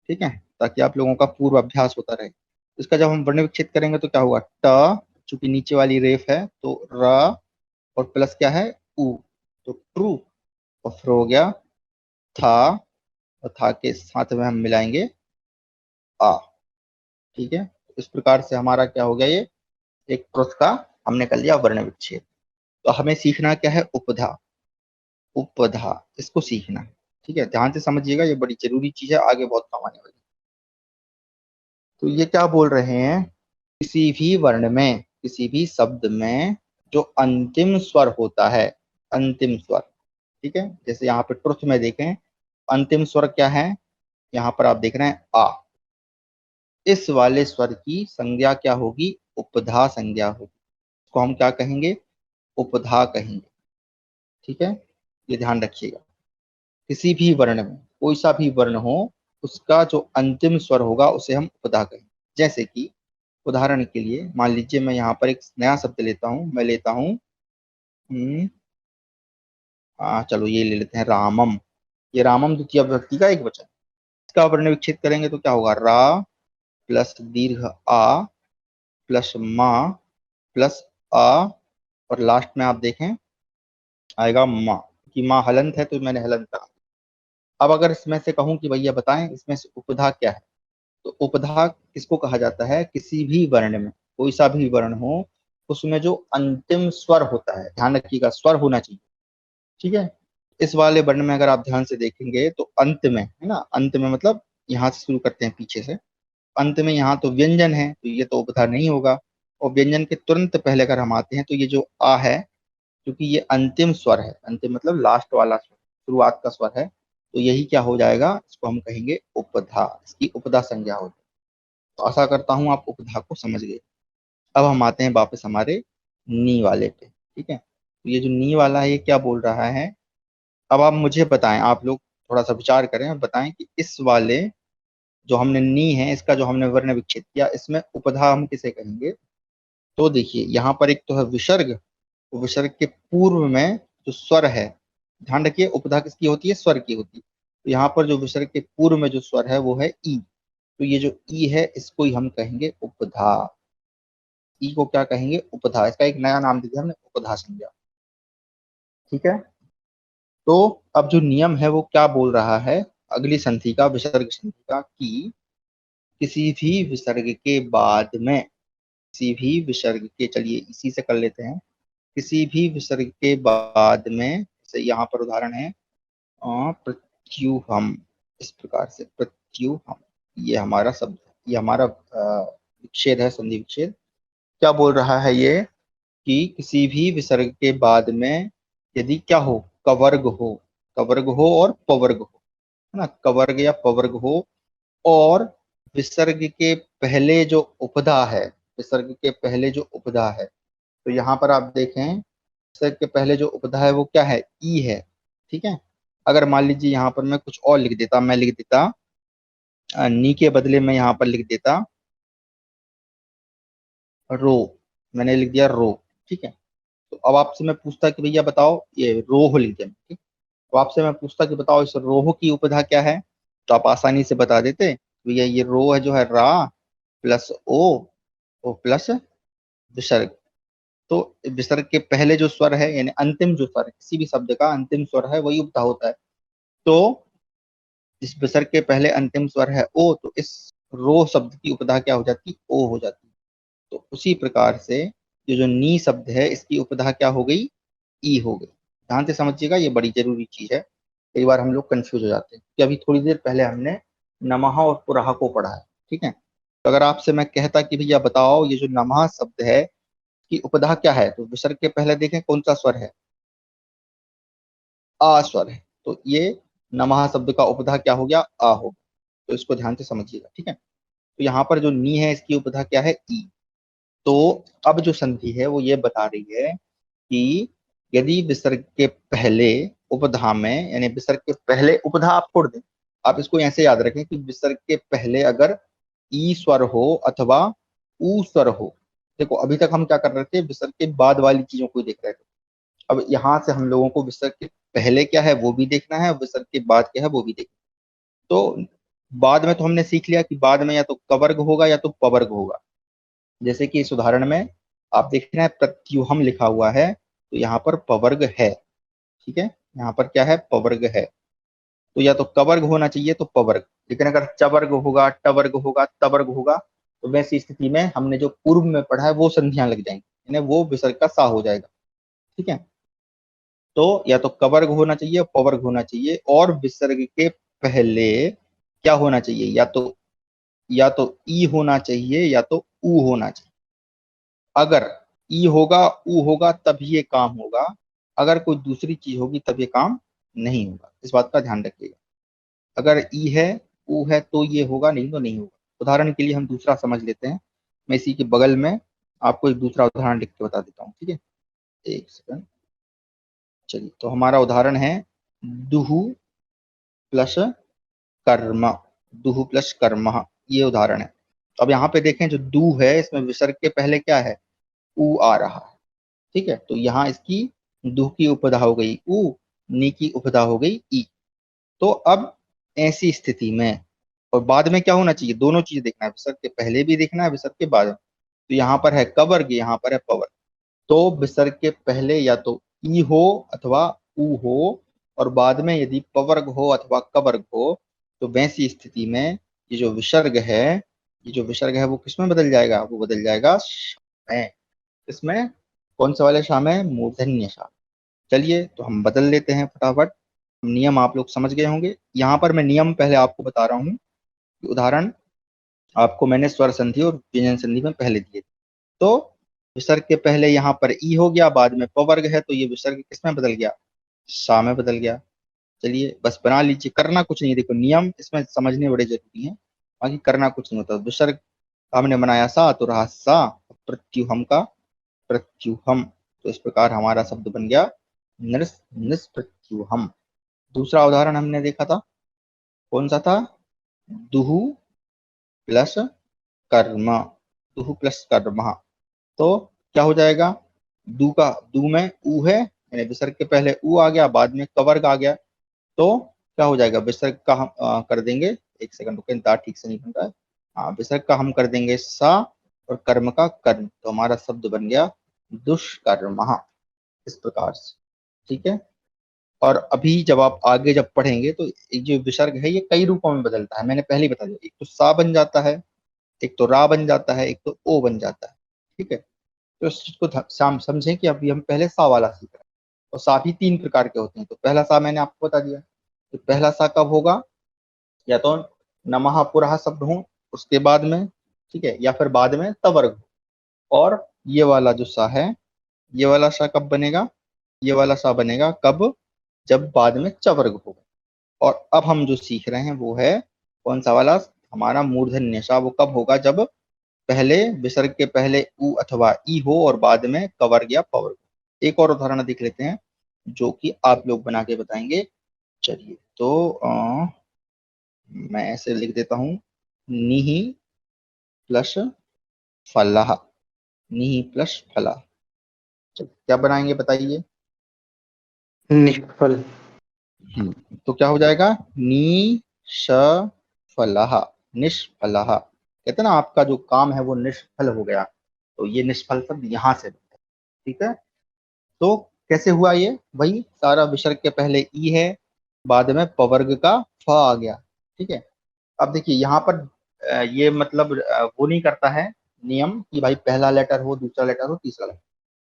[SPEAKER 1] ठीक है, ताकि आप लोगों का पूर्व अभ्यास होता रहे। इसका जब हम वर्ण विच्छेद करेंगे तो क्या होगा, ट, चूंकि नीचे वाली रेफ है तो र, और प्लस क्या है ऊ, तो ट्रू। और फिर हो गया था, और था के साथ में हम मिलाएंगे आ। ठीक है, इस प्रकार से हमारा क्या हो गया, ये एक प्रोथ का हमने कर लिया वर्ण विच्छेद। तो हमें सीखना क्या है, उपधा। उपधा, इसको सीखना है। ठीक है, ध्यान से समझिएगा, ये बड़ी जरूरी चीज है, आगे बहुत काम आने वाली है। तो ये क्या बोल रहे हैं, किसी भी वर्ण में, किसी भी शब्द में जो अंतिम स्वर होता है, अंतिम स्वर, ठीक है, जैसे यहाँ पे ट्रुथ में देखें, अंतिम स्वर क्या है, यहाँ पर आप देख रहे हैं आ, इस वाले स्वर की संज्ञा क्या होगी, उपधा संज्ञा होगी। इसको हम क्या कहेंगे, उपधा कहेंगे। ठीक है, ये ध्यान रखिएगा, किसी भी वर्ण में, कोई सा भी वर्ण हो, उसका जो अंतिम स्वर होगा उसे हम उपधा कहेंगे। जैसे कि उदाहरण के लिए मान लीजिए मैं यहाँ पर एक नया शब्द लेता हूँ, मैं लेता हूँ चलो ये ले लेते हैं रामम। ये रामम द्वितीय विभक्ति का एक वचन। इसका वर्ण विच्छेद करेंगे तो क्या होगा, रा प्लस दीर्घ आ प्लस मा प्लस आ, और लास्ट में आप देखें आएगा माँ, कि माँ हलंत है तो मैंने हलंत कहा। अब अगर इसमें से कहूं कि भैया बताएं इसमें से उपधा क्या है, तो उपधा किसको कहा जाता है, किसी भी वर्ण में, कोई सा भी वर्ण हो, उसमें जो अंतिम स्वर होता है, ध्यान रखिएगा स्वर होना चाहिए। ठीक है, इस वाले वर्ण में अगर आप ध्यान से देखेंगे तो अंत में, है ना, अंत में मतलब यहाँ से शुरू करते हैं पीछे से, अंत में यहाँ तो व्यंजन है तो ये तो उपधा नहीं होगा। और व्यंजन के तुरंत पहले अगर हम आते हैं तो ये जो आ है, क्योंकि ये अंतिम स्वर है, अंतिम मतलब लास्ट वाला स्वर, शुरुआत का स्वर है, तो यही क्या हो जाएगा, इसको हम कहेंगे उपधा, इसकी उपधा संज्ञा हो जाएगी। तो आशा करता हूं आप उपधा को समझ गए। अब हम आते हैं वापस हमारे नी वाले पे। ठीक है, तो ये जो नी वाला है ये क्या बोल रहा है, अब आप मुझे बताएं, आप लोग थोड़ा सा विचार करें और बताएं कि इस वाले जो हमने नी है, इसका जो हमने वर्ण विच्छेद किया, इसमें उपधा हम किसे कहेंगे। तो देखिए यहाँ पर एक तो है विसर्ग, तो विसर्ग के पूर्व में जो स्वर है, ध्यान रखिए उपधा किसकी होती है, स्वर की होती है। तो यहाँ पर जो विसर्ग के पूर्व में जो स्वर है वो है ई, तो ये जो ई है इसको ही हम कहेंगे उपधा। ई को क्या कहेंगे, उपधा, इसका एक नया नाम दे दिया हमने, उपधा संज्ञा। ठीक है, तो अब जो नियम है वो क्या बोल रहा है, अगली संधि का, विसर्ग संधि का, कि किसी भी विसर्ग के बाद में, किसी भी विसर्ग के, चलिए इसी से कर लेते हैं, किसी भी विसर्ग के बाद में, जैसे यहाँ पर उदाहरण है प्रत्युहम, इस प्रकार से प्रत्युहम, ये हमारा शब्द है, ये हमारा विच्छेद है, संधि विच्छेद। क्या बोल रहा है ये, कि किसी भी विसर्ग के बाद में यदि क्या हो, कवर्ग हो, कवर्ग हो और पवर्ग हो, है ना, कवर्ग या पवर्ग हो, और विसर्ग के पहले जो उपधा है, विसर्ग के पहले जो उपधा है, तो यहाँ पर आप देखें विसर्ग के पहले जो उपधा है वो क्या है, ई है। ठीक है, अगर मान लीजिए यहाँ पर मैं कुछ और लिख देता, मैं लिख देता नी के बदले में यहाँ पर लिख देता रो, मैंने लिख दिया रो। ठीक है, तो अब आपसे मैं पूछता कि भैया बताओ, ये रोह लिख दिया, ठीक, तो आपसे मैं पूछता कि बताओ इस रोह की उपधा क्या है, तो आप आसानी से बता देते भैया, ये रो है जो है रा प्लस ओ प्लस विसर्ग। तो विसर्ग के पहले जो स्वर है यानी अंतिम जो स्वर है, किसी भी शब्द का अंतिम स्वर है वही उपधा होता है। तो इस विसर्ग के पहले अंतिम स्वर है ओ, तो इस रो शब्द की उपधा क्या हो जाती, ओ हो जाती। तो उसी प्रकार से ये जो नी शब्द है इसकी उपधा क्या हो गई, ई हो गई। ध्यान से समझिएगा, ये बड़ी जरूरी चीज है, कई बार हम लोग कंफ्यूज हो जाते हैं कि अभी थोड़ी देर पहले हमने नमः और पुरः को पढ़ा है, ठीक है। तो अगर आपसे मैं कहता कि भैया बताओ ये जो नमः शब्द है कि उपधा क्या है, तो विसर्ग के पहले देखें कौन सा स्वर है, आ स्वर है। तो ये नमः शब्द का उपधा क्या हो गया, आ हो गया। तो इसको ध्यान से समझिएगा, ठीक है। तो यहाँ पर जो नी है इसकी उपधा क्या है, ई। तो अब जो संधि है वो ये बता रही है कि यदि विसर्ग के पहले उपधा में, यानी विसर्ग के पहले उपधा आप छोड़ दें, आप इसको ऐसे याद रखें कि विसर्ग के पहले अगर ई स्वर हो अथवा ऊ स्वर हो। देखो अभी तक हम क्या कर रहे थे, विसर्ग के बाद वाली चीजों को देख रहे थे। अब यहाँ से हम लोगों को विसर्ग के पहले क्या है वो भी देखना है, विसर्ग के बाद क्या है वो भी देखना है। तो बाद में तो हमने सीख लिया कि बाद में या तो कवर्ग होगा या तो पवर्ग होगा। जैसे कि इस उदाहरण में आप देख रहे हैं प्रत्युहम लिखा हुआ है, तो यहाँ पर पवर्ग है, ठीक है। यहाँ पर क्या है, पवर्ग है। तो या तो कवर्ग होना चाहिए तो पवर्ग, लेकिन अगर चवर्ग होगा, टवर्ग होगा, तवर्ग होगा, तो वैसी स्थिति में हमने जो पूर्व में पढ़ा है वो संधियां लग जाएंगी, यानी वो विसर्ग का सा हो जाएगा, ठीक है। तो या तो कवर्ग होना चाहिए, पवर्ग होना चाहिए, और विसर्ग के पहले क्या होना चाहिए, या तो ई होना चाहिए या तो ऊ होना चाहिए। अगर ई होगा, ऊ होगा तब ये काम होगा, अगर कोई दूसरी चीज होगी तब ये काम नहीं होगा। इस बात का ध्यान रखिएगा, अगर ई है, ऊ है तो ये होगा, नहीं तो नहीं होगा। उदाहरण के लिए हम दूसरा समझ लेते हैं, मैं इसी के बगल में आपको एक दूसरा उदाहरण लिख के बता देता हूँ, ठीक है। एक सेकंड, चलिए। तो हमारा उदाहरण है दुहु प्लस कर्म, दुहु प्लस कर्म, ये उदाहरण है। तो अब यहाँ पे देखें जो दू है इसमें विसर्ग के पहले क्या है, ऊ आ रहा है, ठीक है। तो यहाँ इसकी दू की उपधा हो गई ऊ, नी की उपधा हो गई ई। तो अब ऐसी स्थिति में, और बाद में क्या होना चाहिए, दोनों चीज देखना है, विसर्ग के पहले भी देखना है, विसर्ग के बाद में। तो यहाँ पर है कवर्ग, यहाँ पर है पवर्ग। तो विसर्ग के पहले या तो ई हो अथवा ऊ हो, और बाद में यदि पवर्ग हो अथवा कवर्ग हो, तो वैसी स्थिति में ये जो विसर्ग है, ये जो विसर्ग है वो किसमें बदल जाएगा, वो बदल जाएगा श में। इसमें कौन सा वाले शाम है, मूर्धन्य शाम। चलिए तो हम बदल लेते हैं फटाफट। नियम आप लोग समझ गए होंगे। यहाँ पर मैं नियम पहले आपको बता रहा हूँ, उदाहरण आपको मैंने स्वर संधि और व्यंजन संधि में पहले दिए। तो विसर्ग के पहले यहाँ पर ई हो गया, बाद में पवर्ग है, तो ये विसर्ग किसमें बदल गया, सा में बदल गया। चलिए बस बना लीजिए, करना कुछ नहीं, देखो नियम इसमें समझने बड़े जरूरी हैं, बाकी करना कुछ नहीं होता। विसर्ग हमने बनाया सा तो रहा सा, प्रत्युहम का प्रत्युहम। तो इस प्रकार हमारा शब्द बन गया निष्प्रत्युहम। दूसरा उदाहरण हमने देखा था, कौन सा था, दुहु प्लस कर्म, दुहु प्लस कर्म। तो क्या हो जाएगा, दू में ऊ है, यानी विसर्ग के पहले ऊ आ गया, बाद में कवर्ग आ गया। तो क्या हो जाएगा, विसर्ग का हम कर देंगे, एक सेकंड रुकें, दांत ठीक से नहीं बन रहा है। हाँ, विसर्ग का हम कर देंगे सा, और कर्म का कर्म, तो हमारा शब्द बन गया दुष्कर्म, इस प्रकार से, ठीक है। और अभी जब आप आगे जब पढ़ेंगे तो ये जो विसर्ग है ये कई रूपों में बदलता है, मैंने पहले ही बता दिया। एक तो सा बन जाता है, एक तो रा बन जाता है, एक तो ओ बन जाता है, ठीक है। तो इस चीज को समझें कि अभी हम पहले सा वाला सीख रहे हैं। और सा भी तीन प्रकार के होते हैं। तो पहला सा मैंने आपको बता दिया, तो पहला सा कब होगा, या तो नमः पुरः शब्द हो उसके बाद में, ठीक है, या फिर बाद में तवर्ग हो। और ये वाला जो सा है, ये वाला सा कब बनेगा, ये वाला सा बनेगा कब, जब बाद में चवर्ग होगा। और अब हम जो सीख रहे हैं वो है कौन सा वाला, हमारा मूर्धन्य सा, वो कब होगा, जब पहले विसर्ग के पहले उ अथवा ई हो और बाद में कवर्ग या पवर्ग। एक और उदाहरण देख लेते हैं जो कि आप लोग बना के बताएंगे। चलिए तो मैं ऐसे लिख देता हूँ, निहि प्लस फलः, निहि प्लस फलः। चलिए क्या बनाएंगे बताइए,
[SPEAKER 3] निष्फल।
[SPEAKER 1] तो क्या हो जाएगा, नी श फलः, निष्फलः। कहते हैं ना आपका जो काम है वो निष्फल हो गया, तो ये निष्फल शब्द यहाँ से बनता है। ठीक है, तो कैसे हुआ ये, वही सारा विसर्ग के पहले ई है, बाद में पवर्ग का फ आ गया। ठीक है, अब देखिए यहाँ पर ये मतलब वो नहीं करता है नियम कि भाई पहला लेटर हो, दूसरा लेटर हो, तीसरा लेटर,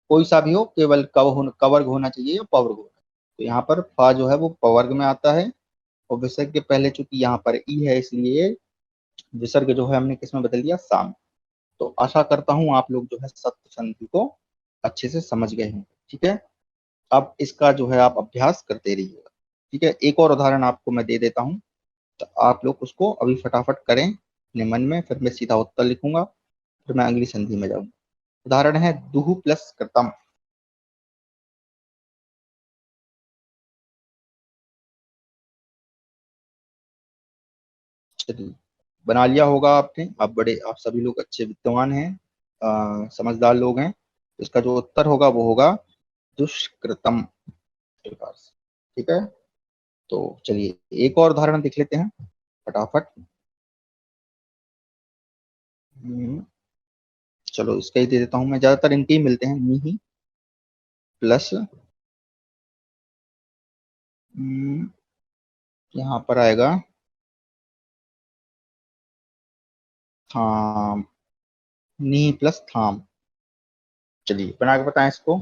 [SPEAKER 1] कोई सा भी हो, केवल कवर्ग होना चाहिए या पवर्ग होना चाहिए। तो यहाँ पर फा जो है वो पवर्ग में आता है, और विसर्ग के पहले चूंकि यहाँ पर ई है, इसलिए विसर्ग जो है हमने किस में बदल दिया, साम। तो आशा करता हूं आप लोग जो है सप्त संधि को अच्छे से समझ गए हैं। ठीक है, अब इसका जो है आप अभ्यास करते रहिएगा। ठीक है, एक और उदाहरण आपको मैं दे देता हूं, तो आप लोग उसको अभी फटाफट करें अपने मन में, फिर मैं सीधा उत्तर लिखूंगा, फिर मैं अगली संधि में जाऊंगा। उदाहरण है दुहु प्लस कृतम। चलिए, बना लिया होगा आपने, आप सभी लोग अच्छे विद्वान हैं, समझदार लोग हैं। इसका जो उत्तर होगा वो होगा दुष्कृतम प्रकार से। ठीक है, तो चलिए एक और उदाहरण देख लेते हैं फटाफट। हम्म, चलो इसका ही दे देता हूं मैं, ज्यादातर इनके ही मिलते हैं, नी प्लस यहाँ पर आएगा थाम, नी प्लस थाम। चलिए बना के बताएं इसको।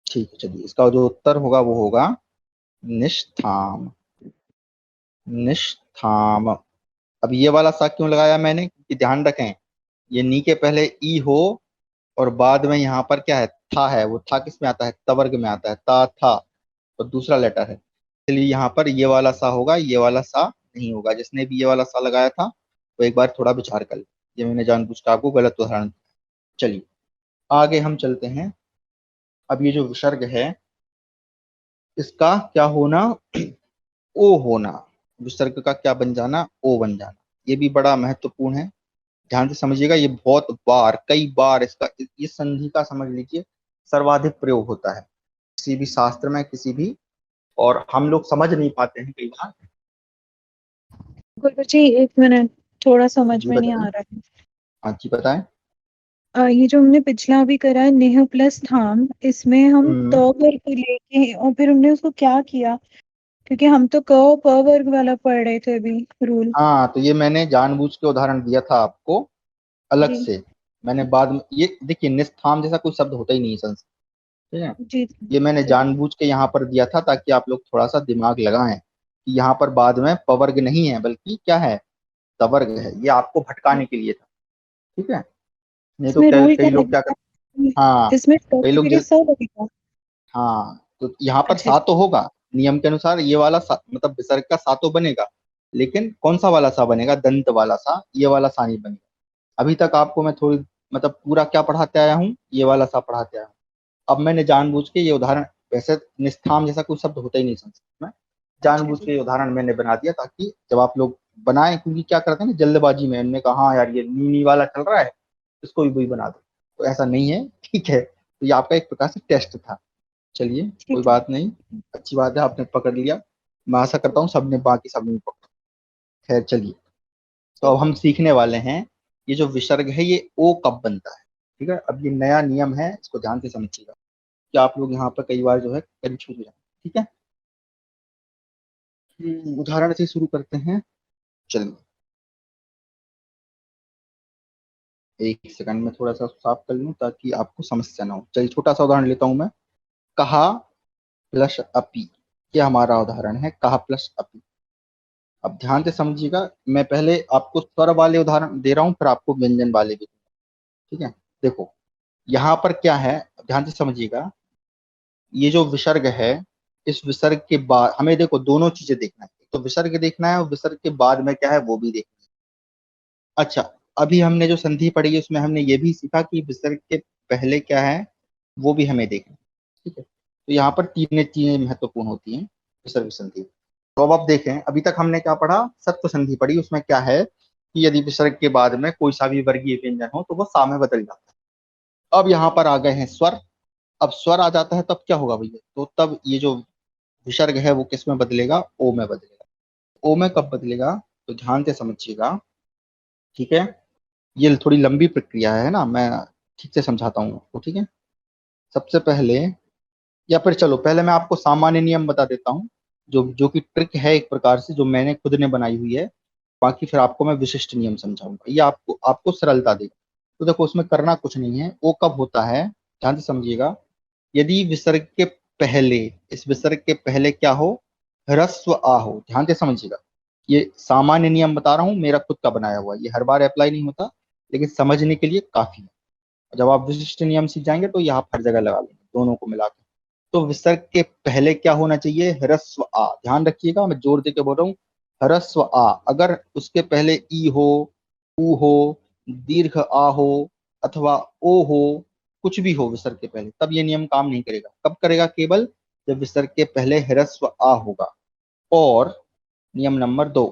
[SPEAKER 1] ठीक है, चलिए इसका जो उत्तर होगा वो होगा निष्ठाम, निष्ठाम। अब ये वाला सा क्यों लगाया मैंने, कि ध्यान रखें ये नी के पहले ई हो, और बाद में यहाँ पर क्या है, था है, वो था किस में आता है, तवर्ग में आता है, ता था, और दूसरा लेटर है, इसलिए यहाँ पर ये वाला सा होगा, ये वाला सा नहीं होगा। जिसने भी ये वाला सा लगाया था वो एक बार थोड़ा विचार कर ले, ये मैंने जानबूझ के आपको गलत उदाहरण दिया। चलिए आगे हम चलते हैं। अब ये जो विसर्ग है इसका क्या होना, ओ होना, विसर्ग का क्या बन जाना, ओ बन जाना। ये भी बड़ा महत्वपूर्ण है, ध्यान से समझिएगा। ये बहुत बार, कई बार इसका, इस संधि का समझ लीजिए सर्वाधिक प्रयोग होता है किसी भी शास्त्र में, किसी भी, और हम लोग समझ नहीं पाते हैं कई बार।
[SPEAKER 2] गुरुजी एक मिनट, थोड़ा समझ
[SPEAKER 1] जी
[SPEAKER 2] में नहीं आ
[SPEAKER 1] बताइए।
[SPEAKER 2] रहा है।
[SPEAKER 1] हाँ जी बताएं।
[SPEAKER 2] ये जो हमने पिछला अभी करा है नेह प्लस थाम, इसमें हम
[SPEAKER 1] हम्म,
[SPEAKER 2] तो वर्ग को लेके और फिर हमने उसको क्या किया, क्योंकि हम तो क प वर्ग वाला पढ़ रहे थे अभी रूल।
[SPEAKER 1] हाँ तो ये मैंने जानबूझ के उदाहरण दिया था आपको अलग
[SPEAKER 2] जी
[SPEAKER 1] से। मैंने बाद में, ये देखिए निस्ताम जैसा कोई शब्द होता ही नहीं है संस्कृत। ठीक है,
[SPEAKER 2] जी
[SPEAKER 1] ये मैंने
[SPEAKER 2] जी
[SPEAKER 1] जानबूझ के यहाँ पर दिया था ताकि आप लोग थोड़ा सा दिमाग लगाएं कि यहाँ पर बाद में पवर्ग नहीं है बल्कि क्या है, तवर्ग है। ये आपको भटकाने के लिए था। ठीक है, नहीं तो
[SPEAKER 2] इसमें रूल क्या
[SPEAKER 1] कई लोग क्या
[SPEAKER 2] लगेगा,
[SPEAKER 1] करते, हाँ
[SPEAKER 2] इसमें ट
[SPEAKER 1] कई
[SPEAKER 2] की
[SPEAKER 1] लोग
[SPEAKER 2] जगह स लगेगा।
[SPEAKER 1] हाँ तो यहाँ पर
[SPEAKER 2] अच्छा
[SPEAKER 1] सा तो होगा, नियम के अनुसार ये वाला सा, मतलब विसर्ग का सा तो बनेगा, लेकिन कौन सा वाला सा बनेगा, दंत वाला सा, ये वाला सा नहीं बनेगा। अभी तक आपको मैं थोड़ी, मतलब पूरा क्या पढ़ाते आया हूँ, ये वाला सा पढ़ाते आया हूँ। अब मैंने जानबूझ के ये उदाहरण, वैसे निष्ठाम जैसा कोई शब्द होता ही नहीं संस्कृत में,
[SPEAKER 2] अच्छा
[SPEAKER 1] जानबूझ
[SPEAKER 2] जी।
[SPEAKER 1] के ये उदाहरण मैंने बना दिया ताकि जब आप लोग बनाएं, क्योंकि क्या करते हैं ना जल्दबाजी में, उनने कहा हाँ यार ये नीनी वाला चल रहा है, इसको भी वही बना दो, तो ऐसा नहीं है। ठीक है, तो ये आपका एक प्रकार से टेस्ट था। चलिए कोई
[SPEAKER 2] ठीक है।
[SPEAKER 1] बात नहीं, अच्छी बात है आपने पकड़ लिया। मैं आशा करता हूँ सबने, बाकी सबने पकड़ा। खैर चलिए, तो अब
[SPEAKER 2] ठीक है।
[SPEAKER 1] हम सीखने वाले हैं ये जो विसर्ग है ये ओ कब बनता है। ठीक है, अब ये नया नियम है, इसको ध्यान से समझिएगा कि आप लोग यहाँ पर कई बार जो है कंफ्यूज हो जाए। ठीक है, उदाहरण से शुरू करते हैं। चलिए एक सेकंड में थोड़ा सा साफ कर लूं ताकि आपको समस्या ना हो। चलिए छोटा सा उदाहरण लेता हूं मैं, कहा प्लस अपी। ये हमारा उदाहरण है, कहा प्लस अपी। अब ध्यान से समझिएगा, मैं पहले आपको स्वर वाले उदाहरण दे रहा हूँ, फिर आपको व्यंजन वाले भी। ठीक है, देखो यहाँ पर क्या है, ध्यान से समझिएगा। ये जो विसर्ग है, इस विसर्ग के बाद हमें देखो दोनों चीजें देखना है, एक तो विसर्ग देखना है और विसर्ग के बाद में क्या है वो भी देखना है। अच्छा, अभी हमने जो संधि पढ़ी है उसमें हमने ये भी सीखा कि विसर्ग के पहले क्या है वो भी हमें देखना है। ठीक है, तो यहाँ पर तीन चीजें महत्वपूर्ण होती हैं विसर्ग संधि। तो अब आप देखें, अभी तक हमने क्या पढ़ा, सत्व संधि पढ़ी, उसमें क्या है कि यदि विसर्ग के बाद में कोई सा भी वर्गीय व्यंजन हो तो वो सा में बदल जाता है। अब यहाँ पर आ गए हैं स्वर। अब स्वर आ जाता है तब क्या होगा भैया, तो तब ये जो विसर्ग है वो किस में बदलेगा, ओ में बदलेगा। ओ में कब बदलेगा तो ध्यान से समझिएगा, ठीक है। ये थोड़ी लंबी प्रक्रिया है ना, मैं ठीक से समझाता हूँ आपको, ठीक है। सबसे पहले, या फिर चलो पहले मैं आपको सामान्य नियम बता देता हूँ, जो जो कि ट्रिक है एक प्रकार से, जो मैंने खुद ने बनाई हुई है। बाकी फिर आपको मैं विशिष्ट नियम समझाऊंगा, ये आपको आपको सरलता देगा। तो देखो उसमें करना कुछ नहीं है, वो कब होता है ध्यान से समझिएगा, यदि विसर्ग के पहले, इस विसर्ग के पहले क्या हो, ह्रस्व आ हो। ध्यान से समझिएगा, ये सामान्य नियम बता रहा हूँ, मेरा खुद का बनाया हुआ, ये हर बार अप्लाई नहीं होता, लेकिन समझने के लिए काफी है। जब आप विशिष्ट नियम सीख जाएंगे तो ये आप हर जगह लगा लेंगे दोनों को मिलाकर। तो विसर्ग के पहले क्या होना चाहिए, ह्रस्व आ। ध्यान रखिएगा, मैं जोर देकर बोल रहा हूँ, ह्रस्व आ। अगर उसके पहले ई हो, ऊ हो, दीर्घ आ हो, अथवा ओ हो, कुछ भी हो विसर्ग के पहले, तब ये नियम काम नहीं करेगा। कब करेगा, केवल जब विसर्ग के पहले ह्रस्व आ होगा। और नियम नंबर 2,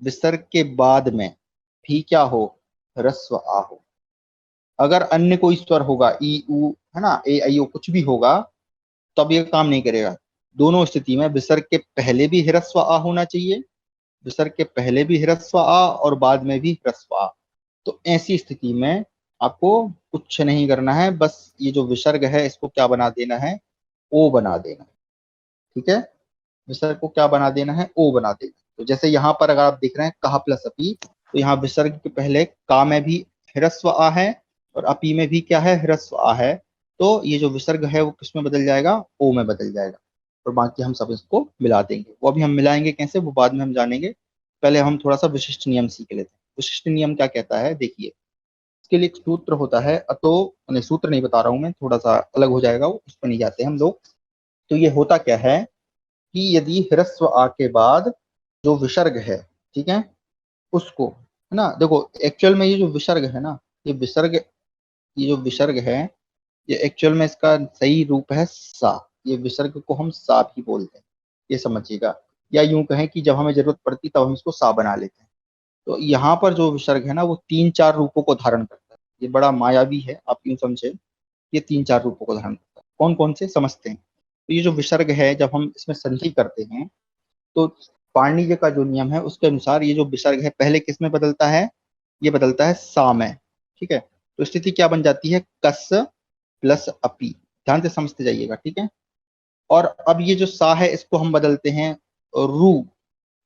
[SPEAKER 1] विसर्ग के बाद में भी क्या हो, ह्रस्व आ हो। अगर अन्य कोई स्वर होगा, ई ऊ है ना, ए आई ओ, कुछ भी होगा, तब ये काम नहीं करेगा। दोनों स्थिति में विसर्ग के पहले भी ह्रस्व आ होना चाहिए, विसर्ग के पहले भी ह्रस्व आ और बाद में भी ह्रस्व आ। तो ऐसी स्थिति में आपको कुछ नहीं करना है, बस ये जो विसर्ग है इसको क्या बना देना है, ओ बना देना है, ठीक है। विसर्ग को क्या बना देना है, ओ बना देना है। तो जैसे यहाँ पर अगर आप देख रहे हैं कहा प्लस अपी, तो यहाँ विसर्ग के पहले का में भी ह्रस्व आ है और अपी में भी क्या है, ह्रस्व आ है। तो ये जो विसर्ग है वो किस में बदल जाएगा, ओ में बदल जाएगा। और बाकी हम सब इसको मिला देंगे, वो अभी हम मिलाएंगे कैसे वो बाद में हम जानेंगे। पहले हम थोड़ा सा विशिष्ट नियम सीख लेते हैं। विशिष्ट नियम क्या कहता है, देखिए, इसके लिए एक सूत्र होता है, अतो नहीं, सूत्र नहीं बता रहा हूं मैं, थोड़ा सा अलग हो जाएगा वो, उस पर नहीं जाते हम लोग। तो ये होता क्या है कि यदि ह्रस्व आ के बाद जो विसर्ग है, ठीक है, उसको, है ना, देखो एक्चुअल में ये जो विसर्ग है ना, ये विसर्ग, ये जो विसर्ग है, ये एक्चुअल में इसका सही रूप है सा। ये विसर्ग को हम सा भी बोलते हैं, ये समझिएगा। या यूं कहें कि जब हमें जरूरत पड़ती तब हम इसको सा बना लेते हैं। तो यहाँ पर जो विसर्ग है ना, वो 3-4 रूपों को धारण करता है। ये बड़ा मायावी है, आप यूं समझे, ये 3-4 रूपों को धारण करता है। कौन कौन से समझते हैं। तो ये जो विसर्ग है, जब हम इसमें संधि करते हैं, तो पाणिनि का जो नियम है उसके अनुसार ये जो विसर्ग है पहले किस में बदलता है, ये बदलता है सा में, ठीक है। तो स्थिति क्या बन जाती है, कस प्लस अपी। ध्यान से समझते जाइएगा, ठीक है। और अब ये जो सा है इसको हम बदलते हैं रू।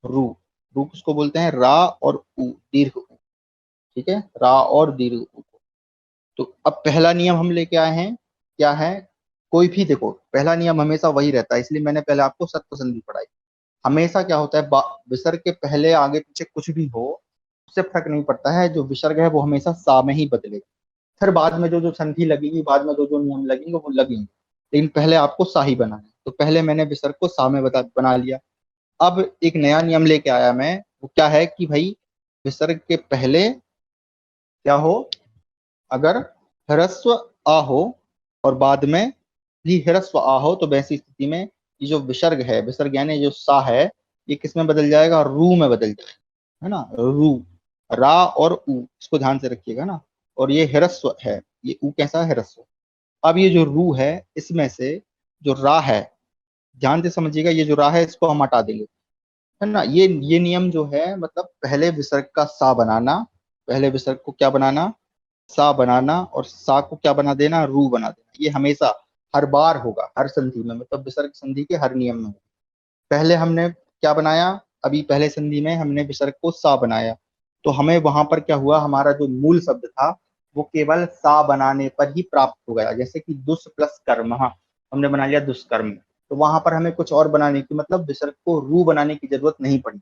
[SPEAKER 1] रू, रू किसको बोलते हैं, रा और ऊ, दीर्घ ऊ, ठीक है, रा और दीर्घ ऊ। तो अब पहला नियम हम लेके आए हैं, क्या है, कोई भी देखो पहला नियम हमेशा वही रहता है, इसलिए मैंने पहले आपको सत्व संधि पढ़ाई। हमेशा क्या होता है, विसर्ग के पहले आगे पीछे कुछ भी हो, उससे फर्क नहीं पड़ता है, जो विसर्ग है वो हमेशा सा में ही बदलेगा। फिर बाद में जो जो संधि लगेगी, बाद में जो जो नियम लगेंगे वो लगेंगे, लेकिन पहले आपको सा ही बनाना है। तो पहले मैंने विसर्ग को सा में बना लिया। अब एक नया नियम लेके आया मैं, वो क्या है कि भाई विसर्ग के पहले क्या हो, अगर ह्रस्व आ हो और बाद में भी ह्रस्व आ हो, तो वैसी स्थिति में ये जो विसर्ग है, विसर्ग यानी जो सा है, ये किस में बदल जाएगा, रू में बदल जाएगा, है ना, रू। रा और ऊ, इसको ध्यान से रखिएगा ना। और ये ह्रस्व है, ये ऊ कैसा है, ह्रस्व। अब ये जो रू है, इसमें से जो रा है, ध्यान से समझिएगा, ये जो रा है इसको हम हटा देंगे, है ना। ये नियम जो है, मतलब पहले विसर्ग का सा बनाना, पहले विसर्ग को क्या बनाना, सा बनाना, और सा को क्या बना देना, रू बना देना। ये हमेशा हर बार होगा, हर संधि में, मतलब विसर्ग संधि के हर नियम में। पहले हमने क्या बनाया, अभी पहले संधि में हमने विसर्ग को सा बनाया, तो हमें वहां पर क्या हुआ, हमारा जो मूल शब्द था वो केवल सा बनाने पर ही प्राप्त हो गया। जैसे कि दुष् प्लस कर्म, हमने बना लिया दुष्कर्म, तो वहां पर हमें कुछ और बनाने की, मतलब विसर्ग को रू बनाने की जरूरत नहीं पड़ी।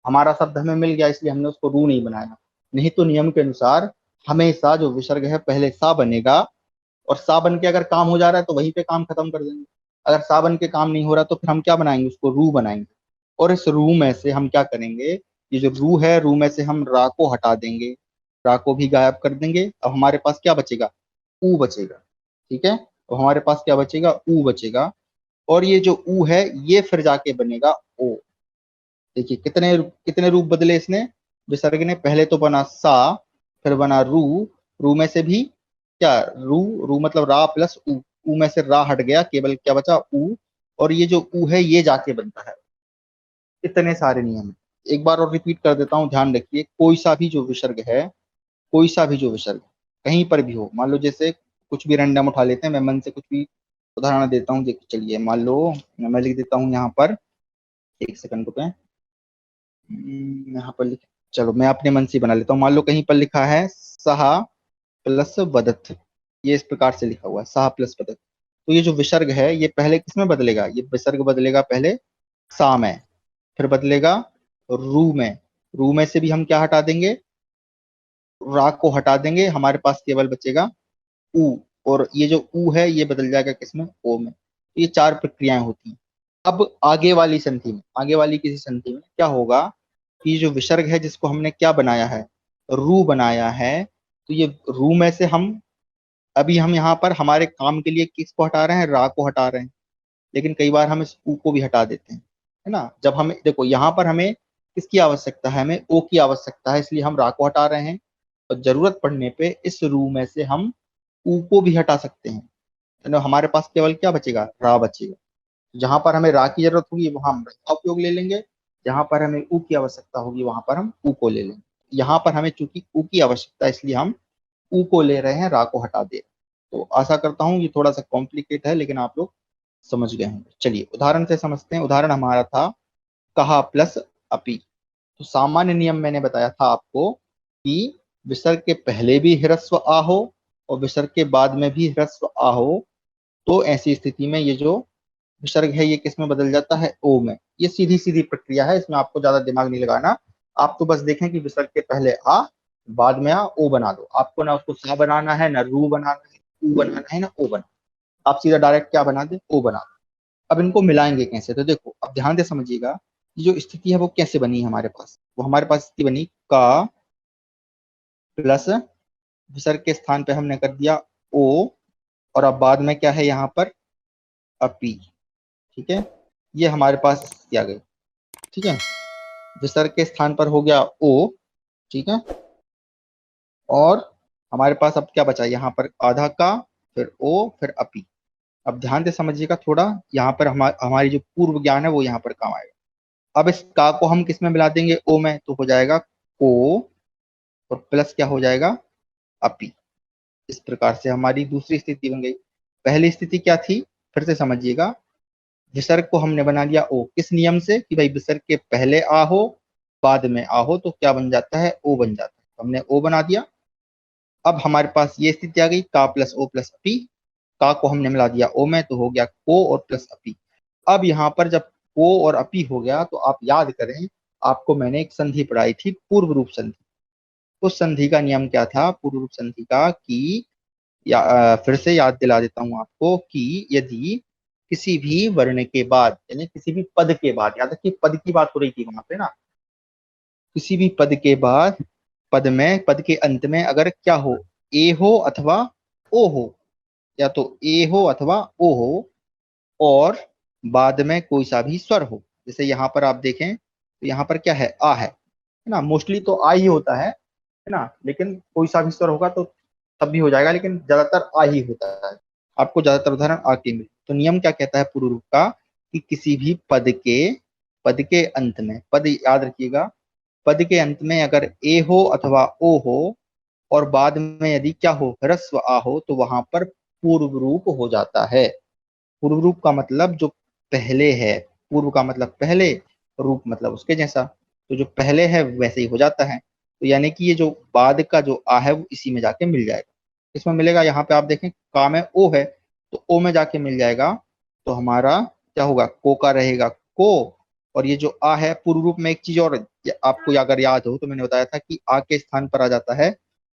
[SPEAKER 1] हमारा शब्द हमें मिल गया, इसलिए हमने उसको रू नहीं बनाया। नहीं तो नियम के अनुसार हमेशा जो विसर्ग है पहले सा बनेगा, और सा बन के अगर काम हो जा रहा है तो वहीं पे काम खत्म कर देंगे। अगर सा बन के काम नहीं हो रहा तो फिर हम क्या बनाएंगे, उसको रू बनाएंगे। और इस रू में से हम क्या करेंगे, ये जो रू है, रू में से हम रा को हटा देंगे, रा को भी गायब कर देंगे। अब हमारे पास क्या बचेगा, ऊ बचेगा, ठीक है। तो हमारे पास क्या बचेगा, ऊ बचेगा। और ये जो ऊ है ये फिर जाके बनेगा ओ। देखिए कितने कितने रूप बदले इसने, विसर्ग ने। पहले तो बना सा, फिर बना रू, रू में से भी क्या, रू, रू मतलब रा प्लस ऊ, ऊ में से रा हट गया, केवल क्या बचा, ऊ। और ये जो ऊ है ये जाके बनता है। इतने सारे नियम हैं। एक बार और रिपीट कर देता हूँ, ध्यान रखिए। कोई सा भी जो विसर्ग है, कोई सा भी जो विसर्ग कहीं पर भी हो, मान लो जैसे कुछ भी रैंडम उठा लेते हैं, मैं मन से कुछ भी उदाहरण देता हूँ। देखिए चलिए, मान लो मैं लिख देता हूँ यहाँ पर, एक सेकंड रुपए, यहाँ पर लिख, चलो मैं अपने मन से बना लेता हूँ। मान लो कहीं पर लिखा है सहा प्लस वदत, ये इस प्रकार से लिखा हुआ है सहा प्लस वदत। तो ये जो विसर्ग है ये पहले किसमें बदलेगा? ये विसर्ग बदलेगा पहले सा में, फिर बदलेगा रू में। रू में से भी हम क्या हटा देंगे? रा को हटा देंगे, हमारे पास केवल बचेगा ऊ। और ये जो ऊ है ये बदल जाएगा किसमें? ओ में। तो ये चार प्रक्रियाएं होती हैं। अब आगे वाली संधि में, आगे वाली किसी संधि में क्या होगा कि जो विसर्ग है जिसको हमने क्या बनाया है? रू बनाया है। तो ये रू में से हम, अभी हम यहाँ पर हमारे काम के लिए किसको हटा रहे हैं? रा को हटा रहे हैं। लेकिन कई बार हम इस ऊ को भी हटा देते हैं, है ना। जब हमें देखो यहाँ पर हमें किसकी आवश्यकता है? हमें ओ की आवश्यकता है, इसलिए हम रा को हटा रहे हैं। और जरूरत पड़ने पे इस रू में से हम ऊ को भी हटा सकते हैं, तो हमारे पास केवल क्या बचेगा? रा बचेगा। जहां पर हमें रा की जरूरत होगी वहां हम रा का उपयोग ले लेंगे, जहां पर हमें ऊ की आवश्यकता होगी वहां पर हम ऊ को ले लेंगे। यहाँ पर हमें चूंकि ऊ की आवश्यकता है इसलिए हम ऊ को ले रहे हैं, रा को हटा दे रहे हैं। तो आशा करता हूँ ये थोड़ा सा कॉम्प्लिकेट है, लेकिन आप लोग समझ गए होंगे। चलिए उदाहरण से समझते हैं। उदाहरण हमारा था कहा प्लस अपी। तो सामान्य नियम मैंने बताया था आपको कि विसर्ग के पहले भी ह्रस्व आ हो और विसर्ग के बाद में भी ह्रस्व आ हो, तो ऐसी स्थिति में ये जो विसर्ग है ये किस में बदल जाता है? ओ में। ये सीधी सीधी प्रक्रिया है, इसमें आपको ज्यादा दिमाग नहीं लगाना। आप तो बस देखें कि विसर्ग के पहले आ, बाद में आ, ओ बना दो। आपको ना उसको सा बनाना है, ना रू बनाना है, ऊ बनाना है, ना ओ बनाना। आप सीधा डायरेक्ट क्या बना दे? ओ बना दो। अब इनको मिलाएंगे कैसे? तो देखो अब ध्यान से समझिएगा, ये जो स्थिति है वो कैसे बनी है हमारे पास। वो हमारे पास स्थिति बनी का प्लस विसर्ग के स्थान पे हमने कर दिया ओ, और अब बाद में क्या है यहाँ पर? अपी। ठीक है, ये हमारे पास स्थिति आ गई। ठीक है, विसर्ग के स्थान पर हो गया ओ। ठीक है, और हमारे पास अब क्या बचा? यहाँ पर आधा का, फिर ओ, फिर अपी। अब ध्यान से समझिएगा थोड़ा, यहाँ पर हमारी जो पूर्व ज्ञान है वो यहाँ पर काम आएगा। अब इस का को हम किस में मिला देंगे? ओ में, तो हो जाएगा को, और प्लस क्या हो जाएगा? अपी। इस प्रकार से हमारी दूसरी स्थिति बन गई। पहली स्थिति क्या थी? फिर से समझिएगा, विसर्ग को हमने बना लिया ओ। किस नियम से? कि भाई विसर्ग के पहले आ हो, बाद में आ हो, तो क्या बन जाता है? ओ बन जाता है। हमने ओ बना दिया। अब हमारे पास ये स्थिति आ गई का प्लस ओ प्लस अपी। का को हमने मिला दिया ओ में, तो हो गया को और प्लस अपी। अब यहाँ पर जब को और अपी हो गया तो आप याद करें, आपको मैंने एक संधि पढ़ाई थी, पूर्व रूप संधि। उस संधि का नियम क्या था पूर्व रूप संधि का? कि फिर से याद दिला देता हूं आपको कि यदि किसी भी वर्ण के बाद, यानी किसी भी पद के बाद, याद रखिए पद की बात हो रही थी वहां पे ना, किसी भी पद के बाद, पद में, पद के अंत में अगर क्या हो? ए हो अथवा ओ हो, या तो ए हो अथवा ओ हो, और बाद में कोई सा भी स्वर हो। जैसे यहाँ पर आप देखें तो यहाँ पर क्या है? आ है ना। मोस्टली तो आ ही होता है ना, लेकिन कोई सा भी स्वर होगा तो तब भी हो जाएगा, लेकिन ज्यादातर आ ही होता है। आपको ज्यादातर उदाहरण आ के मिले। तो नियम क्या कहता है पूर्व रूप का? कि किसी भी पद के अंत में, पद याद रखिएगा, पद के अंत में अगर ए हो अथवा ओ हो, और बाद में यदि क्या हो? ह्रस्व आ हो, तो वहां पर पूर्व रूप हो जाता है। पूर्व रूप का मतलब जो पहले है, पूर्व का मतलब पहले, रूप मतलब उसके जैसा। तो जो पहले है वैसे ही हो जाता है। तो यानी कि ये जो बाद का जो आ है वो इसी में जाके मिल जाएगा। इसमें मिलेगा, यहाँ पे आप देखें का में ओ है, तो ओ में जाके मिल जाएगा। तो हमारा क्या होगा? को का रहेगा को, और ये जो आ है पूर्व रूप में, एक चीज और आपको अगर याद हो तो मैंने बताया था कि आ के स्थान पर आ जाता है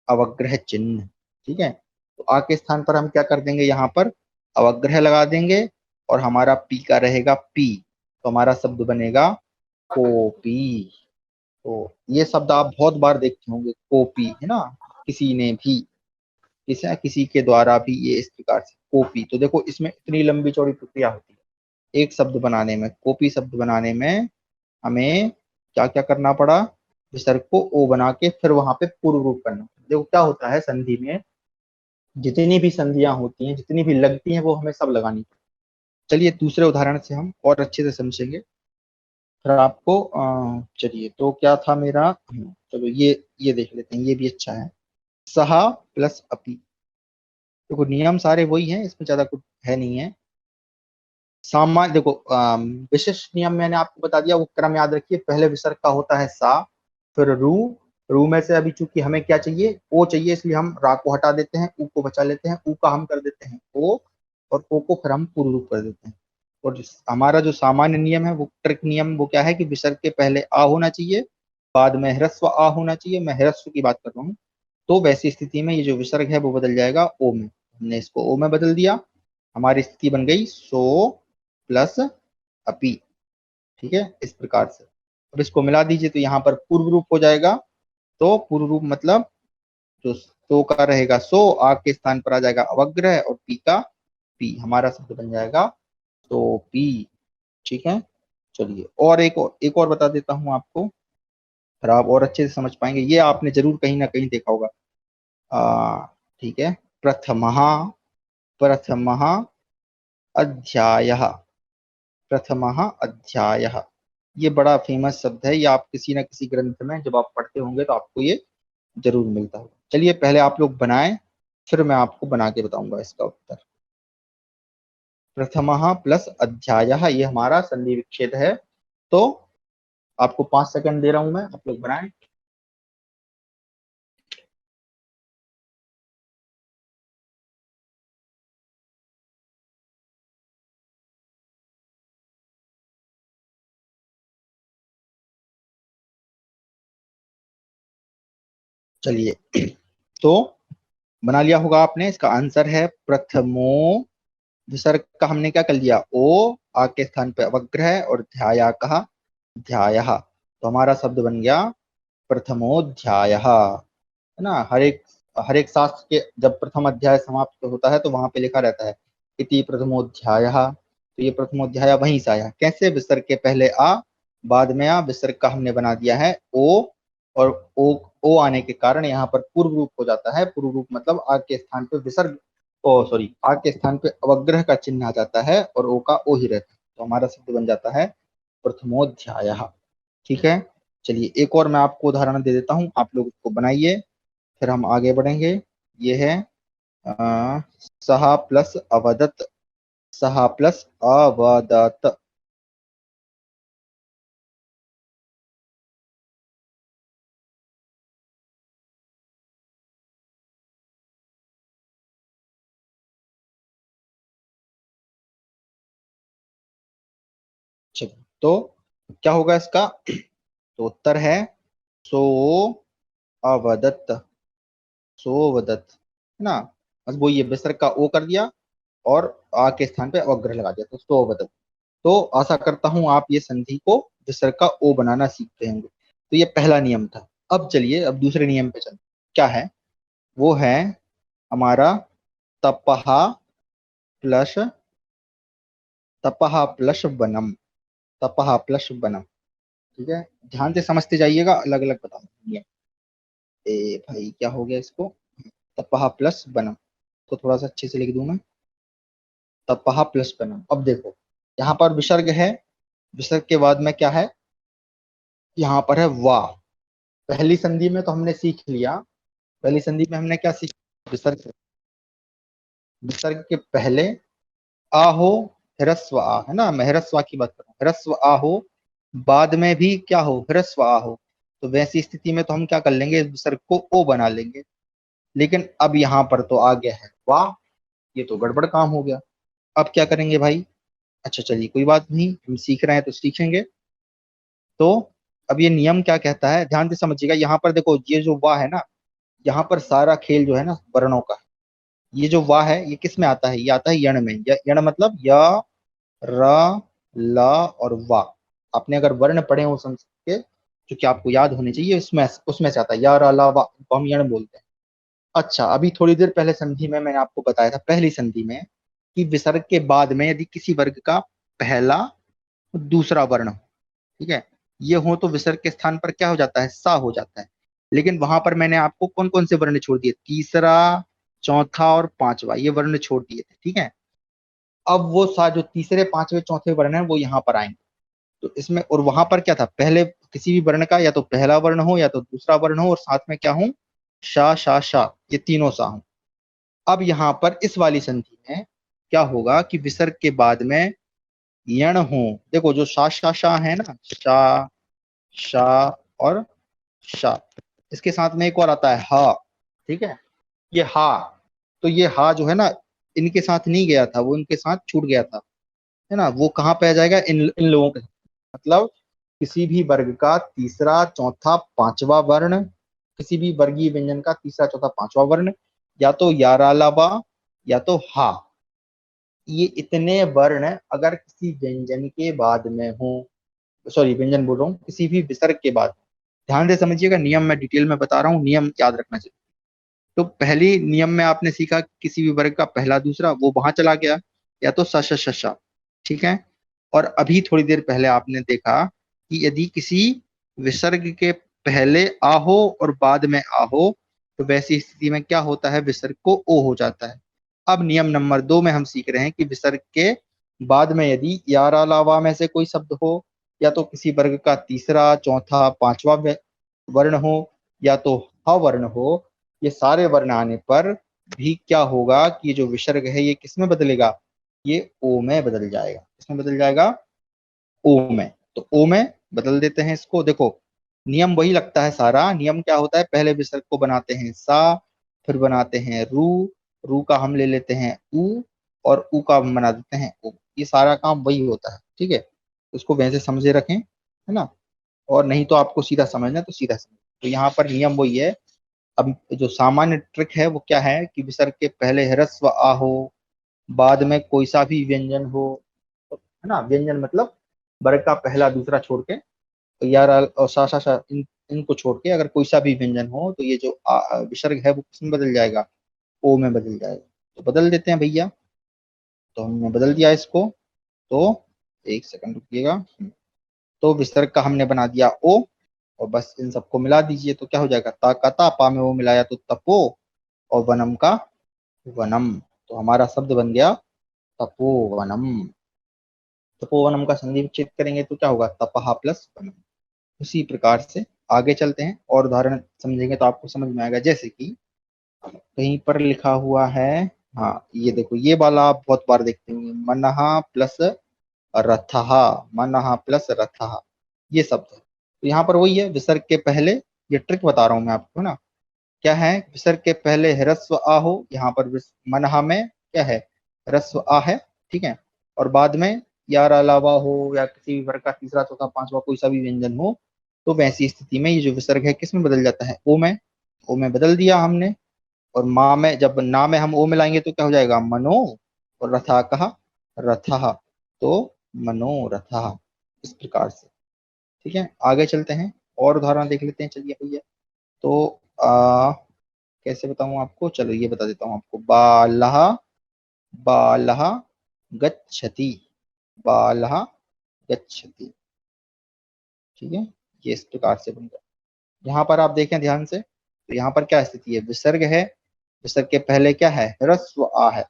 [SPEAKER 1] अवग्रह चिन्ह। ठीक है, तो आ के स्थान पर हम क्या कर देंगे? यहाँ पर अवग्रह लगा देंगे, और हमारा पी का रहेगा पी। तो हमारा शब्द बनेगा कोपी। तो ये शब्द आप बहुत बार देखते होंगे, कोपी, है ना। किसी ने भी, किसी के द्वारा भी, ये इस प्रकार से कोपी। तो देखो इसमें इतनी लंबी चौड़ी प्रक्रिया होती है एक शब्द बनाने में। कोपी शब्द बनाने में हमें क्या क्या करना पड़ा? विसर्ग को ओ बना के फिर वहां पे पूर्व रूप करना। देखो क्या होता है संधि में, जितनी भी संधियां होती हैं, जितनी भी लगती हैं, वो हमें सब लगानी पड़ती चलिए दूसरे उदाहरण से हम और अच्छे से समझेंगे फिर आपको। चलिए तो क्या था मेरा, चलो ये देख लेते हैं, ये भी अच्छा है। सहा प्लस अपी। देखो नियम सारे वही हैं, इसमें ज्यादा कुछ है नहीं है। सामान्य देखो, विशिष्ट नियम मैंने आपको बता दिया, वो क्रम याद रखिए। पहले विसर्ग का होता है सा, फिर रू। रू में से अभी चूंकि हमें क्या चाहिए, ओ चाहिए, इसलिए हम रा को हटा देते हैं, ऊ को बचा लेते हैं, ऊ का हम कर देते हैं ओ, और ओ को फिर हम पूर्ण रूप कर देते हैं। और हमारा जो सामान्य नियम है, वो ट्रिक नियम, वो क्या है कि विसर्ग के पहले आ होना चाहिए, बाद में ह्रस्व आ होना चाहिए। मैं ह्रस्व की बात कर रहा हूँ। तो वैसी स्थिति में ये जो विसर्ग है वो बदल जाएगा ओ में। हमने इसको ओ में बदल दिया, हमारी स्थिति बन गई सो प्लस अपी। ठीक है, इस प्रकार से। अब इसको मिला दीजिए तो यहाँ पर पूर्व रूप हो जाएगा। तो पूर्व रूप मतलब जो सो का रहेगा सो, आ के स्थान पर आ जाएगा अवग्रह, और पी का पी, हमारा शब्द बन जाएगा तो पी। ठीक है, चलिए और एक और बता देता हूँ आपको, फिर आप और अच्छे से समझ पाएंगे। ये आपने जरूर कहीं ना कहीं देखा होगा। ठीक है। प्रथमः, प्रथमः अध्यायः, प्रथमः अध्यायः। ये बड़ा फेमस शब्द है, ये आप किसी ना किसी ग्रंथ में जब आप पढ़ते होंगे तो आपको ये जरूर मिलता होगा। चलिए पहले आप लोग बनाएं, फिर मैं आपको बना के बताऊंगा इसका उत्तर। प्रथमः प्लस अध्यायः, ये हमारा संधि विच्छेद है। तो आपको 5 सेकंड दे रहा हूं मैं, आप लोग बनाएं। चलिए तो बना लिया होगा आपने। इसका आंसर है प्रथमो, विसर्ग का हमने क्या कर लिया ओ, आ के स्थान पे अवग्रह, और ध्याया कहा ध्यायः। तो हमारा शब्द बन गया प्रथमोध्यायः, है ना। हर एक शास्त्र के जब प्रथम अध्याय समाप्त होता है तो वहां पे लिखा रहता है इति प्रथमोध्यायः। तो ये प्रथमोध्याय वहीं से आया, कैसे, विसर्ग के पहले आ, बाद में आ, विसर्ग का हमने बना दिया है ओ, और ओ आने के कारण यहाँ पर पूर्व रूप हो जाता है। पूर्व रूप मतलब आ के स्थान पे विसर्ग, ओ सॉरी, आ के स्थान पे अवग्रह का चिन्ह आ जाता है, और ओ का ओ ही रहता है। तो हमारा शब्द बन जाता है प्रथमोध्यायः। ठीक है, चलिए एक और मैं आपको उदाहरण दे देता हूँ, आप लोग इसको बनाइए, फिर हम आगे बढ़ेंगे। ये है अ, सहा प्लस अवदत, सहा प्लस अवदत। चलिए तो क्या होगा इसका, तो उत्तर है सो अवदत, सोवदत, है ना। बस वो ये विसर्ग का ओ कर दिया, और आ के स्थान पे अवग्रह लगा दिया, तो सोवदत। तो आशा करता हूं आप ये संधि को विसर्ग का ओ बनाना सीखते होंगे। तो ये पहला नियम था। अब चलिए अब दूसरे नियम पे चलते, क्या है, वो है हमारा तपहा प्लस, तपहा प्लस बनम, तपहा प्लस बनम। ठीक है, ध्यान से समझते जाइएगा, अलग अलग बताऊंगा। ए भाई क्या हो गया इसको, तपहा प्लस बनम, तो थोड़ा सा अच्छे से लिख दूं मैं, तपहा प्लस बनम। अब देखो यहाँ पर विसर्ग है, विसर्ग के बाद में क्या है, यहाँ पर है वाह। पहली संधि में तो हमने सीख लिया, पहली संधि में हमने क्या सीखा, विसर्ग, विसर्ग के पहले आ हो, ह्रस्व आ, है ना, मैं ह्रस्व आ की बात कर रहा हूँ, ह्रस्व आ हो, बाद में भी क्या हो, ह्रस्व आ हो। तो वैसी स्थिति में तो हम क्या कर लेंगे, इस विसर्ग को ओ बना लेंगे। लेकिन अब यहाँ पर तो आ गया है वाह, ये तो गड़बड़ काम हो गया। अब क्या करेंगे भाई, अच्छा चलिए कोई बात नहीं, हम सीख रहे हैं तो सीखेंगे। तो अब ये नियम क्या कहता है, ध्यान से समझिएगा। यहाँ पर देखो ये जो वाह है ना, यहाँ पर सारा खेल जो है ना वर्णों का है। ये जो वाह है ये किस में आता है, ये आता है यण में। यण मतलब य, र, ल और वा। आपने अगर वर्ण पढ़े हो संस्कृत के, जो कि आपको याद होने चाहिए, उसमें उसमें से आता है या, र, ला, वा, तो हम यण बोलते हैं। अच्छा, अभी थोड़ी देर पहले संधि में मैंने आपको बताया था, पहली संधि में, कि विसर्ग के बाद में यदि किसी वर्ग का पहला दूसरा वर्ण हो, ठीक है, ये हो, तो विसर्ग के स्थान पर क्या हो जाता है, सा हो जाता है। लेकिन वहां पर मैंने आपको कौन कौन से वर्ण छोड़ दिए, तीसरा, चौथा और पांचवा, ये वर्ण छोड़ दिए थे। ठीक है, अब वो सा जो तीसरे पांचवे चौथे वर्ण है वो यहाँ पर आएंगे। तो इसमें और वहां पर क्या था, पहले किसी भी वर्ण का या तो पहला वर्ण हो या तो दूसरा वर्ण हो और साथ में क्या हो, शा शा शा, ये तीनों सा हो। अब यहाँ पर इस वाली संधि में क्या होगा कि विसर्ग के बाद में यण हो। देखो जो शा शा शा है ना, शा शा और शा, इसके साथ में एक और आता है हा। ठीक है, ये हा, तो ये हा जो है ना इनके साथ नहीं गया था, वो इनके साथ छूट गया था, है ना। वो कहाँ पे आ जाएगा, इन इन लोगों के, मतलब किसी भी वर्ग का तीसरा चौथा पांचवा वर्ण, किसी भी वर्गीय व्यंजन का तीसरा चौथा पांचवा वर्ण, या तो यारालावा या तो हा, ये इतने वर्ण अगर किसी व्यंजन के बाद में हो, सॉरी व्यंजन बोल रहा हूँ, किसी भी विसर्ग के बाद, ध्यान से समझिएगा, नियम मैं डिटेल में बता रहा हूँ, नियम याद रखना चाहिए। तो पहली नियम में आपने सीखा किसी भी वर्ग का पहला दूसरा वो वहां चला गया, या तो स श श श, ठीक है। और अभी थोड़ी देर पहले आपने देखा कि यदि किसी विसर्ग के पहले आ हो और बाद में आ हो, तो वैसी स्थिति में क्या होता है, विसर्ग को ओ हो जाता है। अब नियम नंबर 2 में हम सीख रहे हैं कि विसर्ग के बाद में यदि यारा लावा में से कोई शब्द हो, या तो किसी वर्ग का तीसरा चौथा पांचवा वर्ण हो, या तो ह वर्ण हो, ये सारे वर्ण आने पर भी क्या होगा कि जो विसर्ग है ये किस में बदलेगा, ये ओ में बदल जाएगा। किसमें बदल जाएगा, ओ में। तो ओ में बदल देते हैं इसको। देखो नियम वही लगता है सारा, नियम क्या होता है, पहले विसर्ग को बनाते हैं सा, फिर बनाते हैं रू, रू का हम ले लेते हैं ऊ, और ऊ का हम बना देते हैं ओ। ये सारा काम वही होता है, ठीक है। उसको वैसे समझे रखें, है ना। और नहीं तो आपको सीधा समझना है तो सीधा समझ। तो यहाँ पर नियम वही है। अब जो सामान्य ट्रिक है वो क्या है कि विसर्ग के पहले ह्रस्व आ हो, बाद में कोई सा भी व्यंजन हो, है ना, व्यंजन मतलब वर्ग का पहला दूसरा छोड़ के, तो यार और सा सा सा इनको छोड़ के अगर कोई सा भी व्यंजन हो, तो ये जो विसर्ग है वो किसमें बदल जाएगा, ओ में बदल जाएगा। तो बदल देते हैं भैया, तो हमने बदल दिया इसको। तो एक सेकंड रुकिएगा। तो विसर्ग का हमने बना दिया ओ, और बस इन सबको मिला दीजिए तो क्या हो जाएगा, ता का ता, पा में वो मिलाया तो तपो, और वनम का वनम। तो हमारा शब्द बन गया तपोवनम। तपोवनम का संधि विच्छेद करेंगे तो क्या होगा, तपहा प्लस वनम। उसी प्रकार से आगे चलते हैं और उदाहरण समझेंगे तो आपको समझ में आएगा। जैसे कि कहीं पर लिखा हुआ है, हाँ ये देखो, ये वाला आप बहुत बार देखते होंगे, मनहा प्लस रथहा, मनहा प्लस रथहा, ये शब्द है। तो यहाँ पर वही है, विसर्ग के पहले, ये ट्रिक बता रहा हूँ मैं आपको ना, क्या है, विसर्ग के पहले ह्रस्व आ हो, यहाँ पर मनहा में क्या है, ह्रस्व आ है, ठीक है। और बाद में यार अलावा हो या किसी भी वर्ग का तीसरा चौथा पांचवा कोई सा भी व्यंजन हो, तो वैसी स्थिति में ये जो विसर्ग है किसमें बदल जाता है, ओ में। ओ में बदल दिया हमने। और माँ में, जब ना में हम ओ में लाएंगे तो क्या हो जाएगा, मनो, और रथा कहा, रथा, तो मनोरथा। इस प्रकार से, ठीक है। आगे चलते हैं और उदाहरण देख लेते हैं, चलिए भैया। तो कैसे बताऊं आपको, चलो ये बता देता हूं आपको, बालः बालः गच्छति, बालः गच्छति, ठीक है। ये इस प्रकार से बन गया। यहाँ पर आप देखें ध्यान से, तो यहाँ पर क्या स्थिति है, विसर्ग है, विसर्ग के पहले क्या है, ह्रस्व आ है,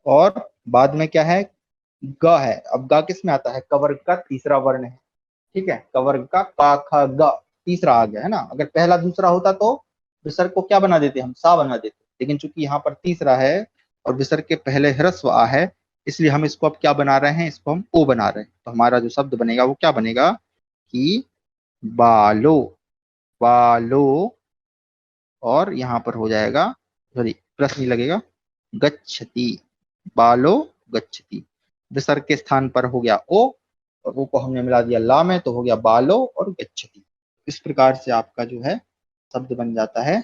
[SPEAKER 1] और बाद में क्या है, ग है। अब ग किस में आता है, कवर्ग का तीसरा वर्ण है, ठीक है। कवर्ग का का ख ग तीसरा आ गया, है ना। अगर पहला दूसरा होता तो विसर्ग को क्या बना देते, हम सा बना देते, लेकिन चूंकि यहाँ पर तीसरा है और विसर्ग के पहले ह्रस्व आ है, इसलिए हम इसको अब क्या बना रहे हैं, इसको हम ओ बना रहे हैं। तो हमारा जो शब्द बनेगा वो क्या बनेगा कि बालो, बालो, और यहाँ पर हो जाएगा, सॉरी प्लस नहीं लगेगा, गच्छति, बालो गच्छति। विसर्ग के स्थान पर हो गया ओ, और ओ को हमने मिला दिया ला में, तो हो गया बालो और गच्छति। इस प्रकार से आपका जो है शब्द बन जाता है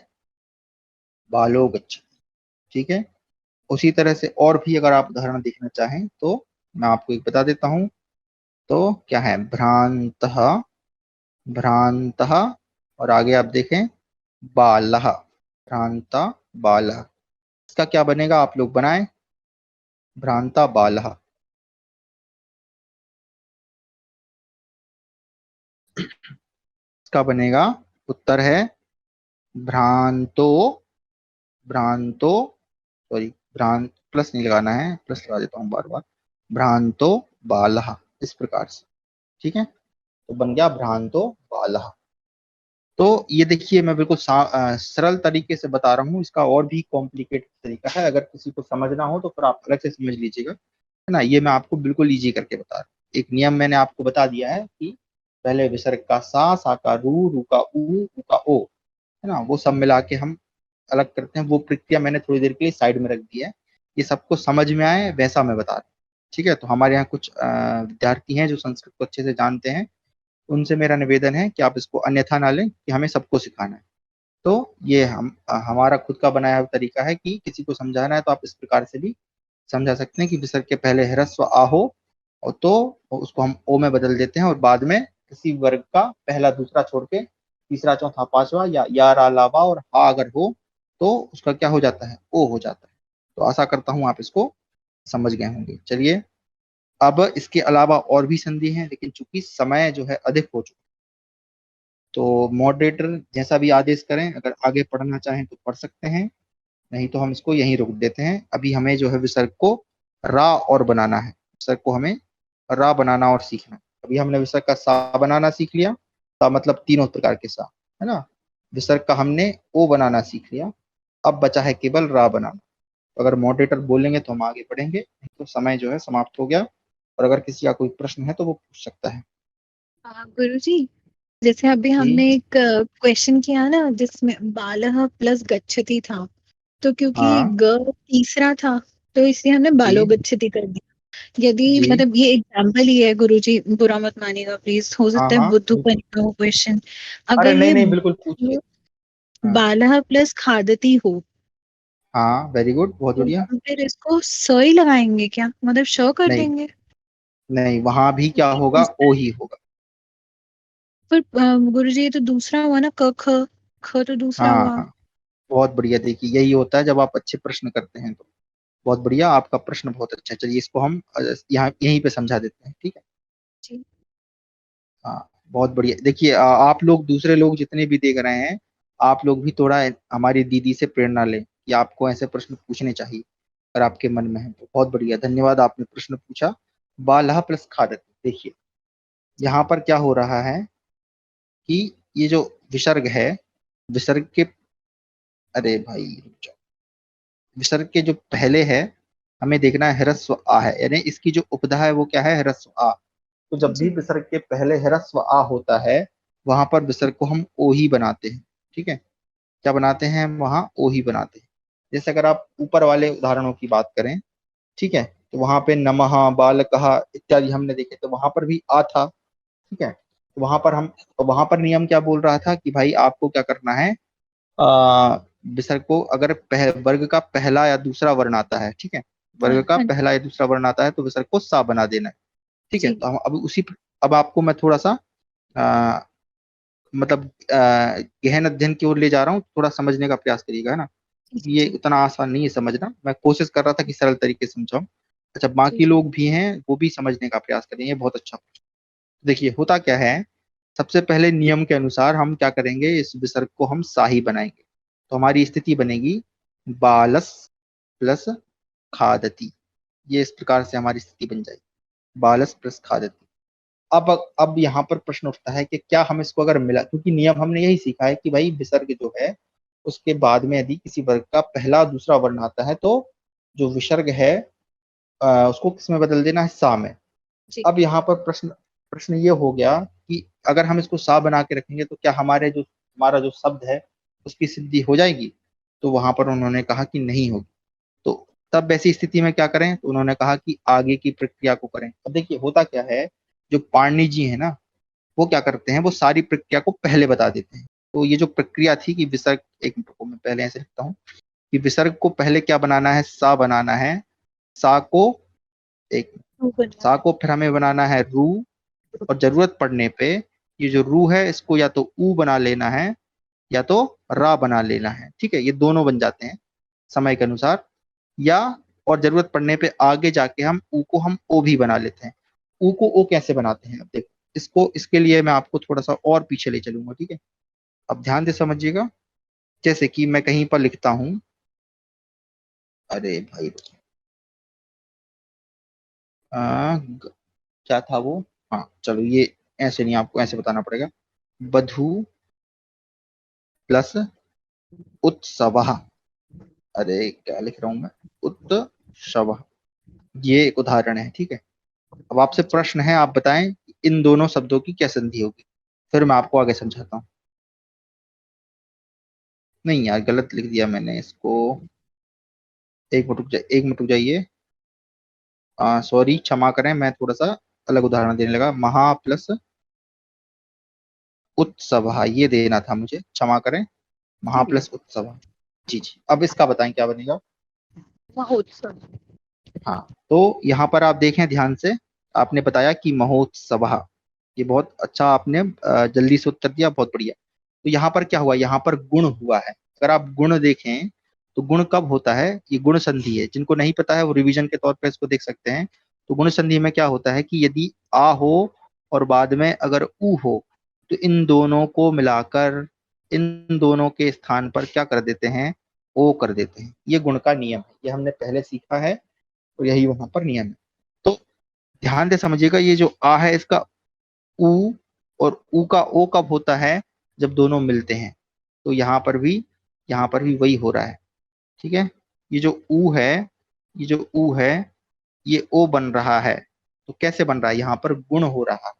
[SPEAKER 1] बालो गच्छति, ठीक है। उसी तरह से और भी अगर आप उदाहरण देखना चाहें तो मैं आपको एक बता देता हूं। तो क्या है, भ्रांत, भ्रांत, और आगे आप देखें बालः, भ्रांता बालः। इसका क्या बनेगा, आप लोग बनाएं, भ्रांता बालः। इसका बनेगा, उत्तर है भ्रांतो, भ्रांतो, सॉरी भ्रांत, प्लस नहीं लगाना है, प्लस लगा देता हूँ बार बार, भ्रांतो बालः, इस प्रकार से। ठीक है, तो बन गया भ्रांतो बालः। तो ये देखिए मैं बिल्कुल सरल तरीके से बता रहा हूँ, इसका और भी कॉम्प्लिकेटेड तरीका है, अगर किसी को समझना हो तो फिर आप अलग से समझ लीजिएगा, है ना। ये मैं आपको बिल्कुल इजी करके बता रहा हूँ। एक नियम मैंने आपको बता दिया है कि पहले विसर्ग का सा का रू का ऊ का ओ, है ना, वो सब मिला के हम अलग करते हैं। वो प्रक्रिया मैंने थोड़ी देर के लिए साइड में रख दी है, ये सबको समझ में आए वैसा मैं बता रहा हूँ। ठीक है, तो हमारे यहाँ कुछ विद्यार्थी हैं जो संस्कृत को अच्छे से जानते हैं, उनसे मेरा निवेदन है कि आप इसको अन्यथा ना लें कि हमें सबको सिखाना है। तो ये हमारा खुद का बनाया हुआ तरीका है कि किसी को समझाना है तो आप इस प्रकार से भी समझा सकते हैं कि विसर्ग के पहले ह्रस्व आ हो और तो उसको हम ओ में बदल देते हैं, और बाद में किसी वर्ग का पहला दूसरा छोड़ के तीसरा चौथा पांचवा या रा लावा और हा अगर हो तो उसका क्या हो जाता है, ओ हो जाता है। तो आशा करता हूं आप इसको समझ गए होंगे। चलिए, अब इसके अलावा और भी संधि हैं, लेकिन चूंकि समय जो है अधिक हो चुका, तो मॉडरेटर जैसा भी आदेश करें, अगर आगे पढ़ना चाहें तो पढ़ सकते हैं, नहीं तो हम इसको यहीं रोक देते हैं। अभी हमें जो है विसर्ग को रा और बनाना है, विसर्ग को हमें रा बनाना और सीखना है। अभी हमने विसर्ग का सा बनाना सीख लिया, सा मतलब तीनों प्रकार के सा, है ना। विसर्ग का हमने ओ बनाना सीख लिया, अब बचा है केवल रा बनाना। तो अगर मॉडरेटर बोलेंगे तो हम आगे बढ़ेंगे, नहीं तो समय जो है समाप्त हो गया। और अगर किसी का कोई प्रश्न है तो वो पूछ सकता है।
[SPEAKER 2] गुरुजी, जैसे अभी हमने
[SPEAKER 1] जी।
[SPEAKER 2] एक क्वेश्चन किया ना जिसमें बालः प्लस गच्छति था, तो क्योंकि
[SPEAKER 1] हाँ।
[SPEAKER 2] ग तीसरा था तो इसलिए हमने बालो
[SPEAKER 1] जी।
[SPEAKER 2] गच्छति कर दिया। यदि
[SPEAKER 1] जी।
[SPEAKER 2] मतलब ये एग्जाम्पल ही है गुरुजी, बुरा मत मानिएगा प्लीज, हो
[SPEAKER 1] हाँ
[SPEAKER 2] सकता है
[SPEAKER 1] हाँ
[SPEAKER 2] बुद्धू
[SPEAKER 1] बिल्कुल।
[SPEAKER 2] बनेगा वो क्वेश्चन।
[SPEAKER 1] अरे
[SPEAKER 2] अगर
[SPEAKER 1] नहीं
[SPEAKER 2] ये
[SPEAKER 1] नहीं, बिल्कुल पूछिए। हाँ।
[SPEAKER 2] बालः प्लस खादती हो
[SPEAKER 1] हाँ वेरी गुड, बहुत
[SPEAKER 2] तो
[SPEAKER 1] बढ़िया।
[SPEAKER 2] हम फिर इसको स ही लगाएंगे क्या, मतलब श कर
[SPEAKER 1] नहीं
[SPEAKER 2] देंगे?
[SPEAKER 1] नहीं, वहां भी क्या
[SPEAKER 2] ये
[SPEAKER 1] होगा,
[SPEAKER 2] दूसरा
[SPEAKER 1] ओ
[SPEAKER 2] है।
[SPEAKER 1] ही होगा।
[SPEAKER 2] पर गुरुजी ये तो दूसरा हुआ ना, क ख, ख तो दूसरा
[SPEAKER 1] हाँ
[SPEAKER 2] हुआ।
[SPEAKER 1] हाँ, बहुत बढ़िया। देखिए यही होता है जब आप अच्छे प्रश्न करते हैं तो। बहुत बढ़िया, आपका प्रश्न बहुत अच्छा है। चलिए इसको हम यहाँ यहीं पे समझा देते हैं, ठीक है।
[SPEAKER 2] जी।
[SPEAKER 1] हाँ बहुत बढ़िया। देखिए आप लोग, दूसरे लोग जितने भी देख रहे हैं, आप लोग भी थोड़ा हमारी दीदी से प्रेरणा लें कि आपको ऐसे प्रश्न पूछने चाहिए अगर आपके मन में है तो। बहुत बढ़िया, धन्यवाद, आपने प्रश्न पूछा। बालह प्लस खादत, देखिए यहाँ पर क्या हो रहा है कि ये जो विसर्ग है, विसर्ग के, अरे भाई रुक जाओ, विसर्ग के जो पहले है हमें देखना है ह्रस्व आ है, यानी इसकी जो उपधा है वो क्या है, ह्रस्व आ। तो जब भी
[SPEAKER 2] जी।
[SPEAKER 1] विसर्ग के पहले ह्रस्व आ होता है वहां पर विसर्ग को हम ओ ही बनाते हैं। ठीक है, क्या बनाते हैं हम वहां, ओ ही बनाते हैं। जैसे अगर आप ऊपर वाले उदाहरणों की बात करें, ठीक है, तो वहां पे नमः बालकः इत्यादि हमने देखे, तो वहां पर भी आ था। ठीक है, तो वहां पर नियम क्या बोल रहा था कि भाई आपको क्या करना है, आ, विसर्ग को अगर वर्ग का पहला या दूसरा वर्ण आता है, ठीक है, वर्ग का
[SPEAKER 2] हाँ
[SPEAKER 1] पहला या दूसरा वर्ण आता है तो विसर्ग को सा बना देना है। ठीक है,
[SPEAKER 2] जी।
[SPEAKER 1] तो हम अब आपको मैं थोड़ा सा आ, मतलब गहन अध्ययन की ओर ले जा रहा हूँ, थोड़ा समझने का प्रयास करिएगा, है ना।
[SPEAKER 2] जी
[SPEAKER 1] ये
[SPEAKER 2] जी
[SPEAKER 1] उतना आसान नहीं है समझना, मैं कोशिश कर रहा था कि सरल तरीके से समझाऊं। अच्छा,
[SPEAKER 2] जी
[SPEAKER 1] बाकी
[SPEAKER 2] जी।
[SPEAKER 1] लोग भी हैं वो भी समझने का प्रयास करें, ये बहुत अच्छा। देखिए होता क्या है, सबसे पहले नियम के अनुसार हम क्या करेंगे, इस विसर्ग को हम साही बनाएंगे। तो हमारी स्थिति बनेगी बालस प्लस खादती, ये इस प्रकार से हमारी स्थिति बन जाएगी, बालस प्लस खादती। अब यहाँ पर प्रश्न उठता है कि क्या हम इसको अगर मिला, क्योंकि नियम हमने यही सीखा है कि भाई विसर्ग जो है उसके बाद में यदि किसी वर्ग का पहला दूसरा वर्ण आता है तो जो विसर्ग है उसको किस में बदल देना है, सा में।
[SPEAKER 2] जी।
[SPEAKER 1] अब यहाँ पर प्रश्न प्रश्न ये हो गया कि अगर हम इसको सा बना के रखेंगे तो क्या हमारा जो शब्द है उसकी सिद्धि हो जाएगी। तो वहां पर उन्होंने कहा कि नहीं होगी। तो तब ऐसी स्थिति में क्या करें, तो उन्होंने कहा कि आगे की प्रक्रिया को करें। अब देखिए होता क्या है, जो पाणिनि जी है ना, वो क्या करते हैं, वो सारी प्रक्रिया को पहले बता देते हैं। तो ये जो प्रक्रिया थी कि विसर्ग, एक मिनट को मैं पहले ऐसे लिखता हूँ कि विसर्ग को पहले क्या बनाना है, सा बनाना है। सा को एक
[SPEAKER 2] वो बना
[SPEAKER 1] सा
[SPEAKER 2] है।
[SPEAKER 1] को फिर हमें बनाना है रू, और जरूरत पड़ने पे ये जो रू है इसको या तो ऊ बना लेना है या तो रा बना लेना है। ठीक है, ये दोनों बन जाते हैं समय के अनुसार। या और जरूरत पड़ने पे आगे जाके हम ऊ को हम ओ भी बना लेते हैं। ऊ को ओ कैसे बनाते हैं, अब देखो इसको, इसके लिए मैं आपको थोड़ा सा और पीछे ले चलूंगा, ठीक है। अब ध्यान से समझिएगा, जैसे कि मैं कहीं पर लिखता हूं, अरे भाई क्या था वो, हाँ चलो ये ऐसे नहीं, आपको ऐसे बताना पड़ेगा, बधू प्लस उत्सवः। अरे क्या लिख रहा हूं मैं, उत्सव, ये एक उदाहरण है, ठीक है। अब आपसे प्रश्न है, आप बताएं इन दोनों शब्दों की क्या संधि होगी, फिर मैं आपको आगे समझाता हूँ। नहीं यार, गलत लिख दिया मैंने इसको, एक मिनट रुक जाइए, सॉरी क्षमा करें, मैं थोड़ा सा अलग उदाहरण देने लगा, महा प्लस उत्सव, ये देना था मुझे, क्षमा करें, महा
[SPEAKER 2] जी,
[SPEAKER 1] प्लस उत्सव। जी जी, अब इसका बताएं क्या बनेगा।
[SPEAKER 2] महोत्सव।
[SPEAKER 1] हाँ, तो यहाँ पर आप देखें ध्यान से, आपने बताया कि महोत्सव, ये बहुत अच्छा आपने जल्दी से उत्तर दिया, बहुत बढ़िया। तो यहाँ पर क्या हुआ, यहाँ पर गुण हुआ है। अगर आप गुण देखें तो गुण कब होता है, ये गुण संधि है, जिनको नहीं पता है वो रिवीजन के तौर पर इसको देख सकते हैं। तो गुण संधि में क्या होता है कि यदि आ हो और बाद में अगर ऊ हो, तो इन दोनों को मिलाकर इन दोनों के स्थान पर क्या कर देते हैं, ओ कर देते हैं। ये गुण का नियम है, ये हमने पहले सीखा है, और यही वहां पर नियम है। तो ध्यान से समझिएगा, ये जो आ है इसका ऊ, और ऊ का ओ कब होता है, जब दोनों मिलते हैं। तो यहाँ पर भी वही हो रहा है, ठीक है। ये जो ऊ है, ये जो ऊ है, ये ओ बन रहा है। तो कैसे बन रहा है, यहाँ पर गुण हो रहा है।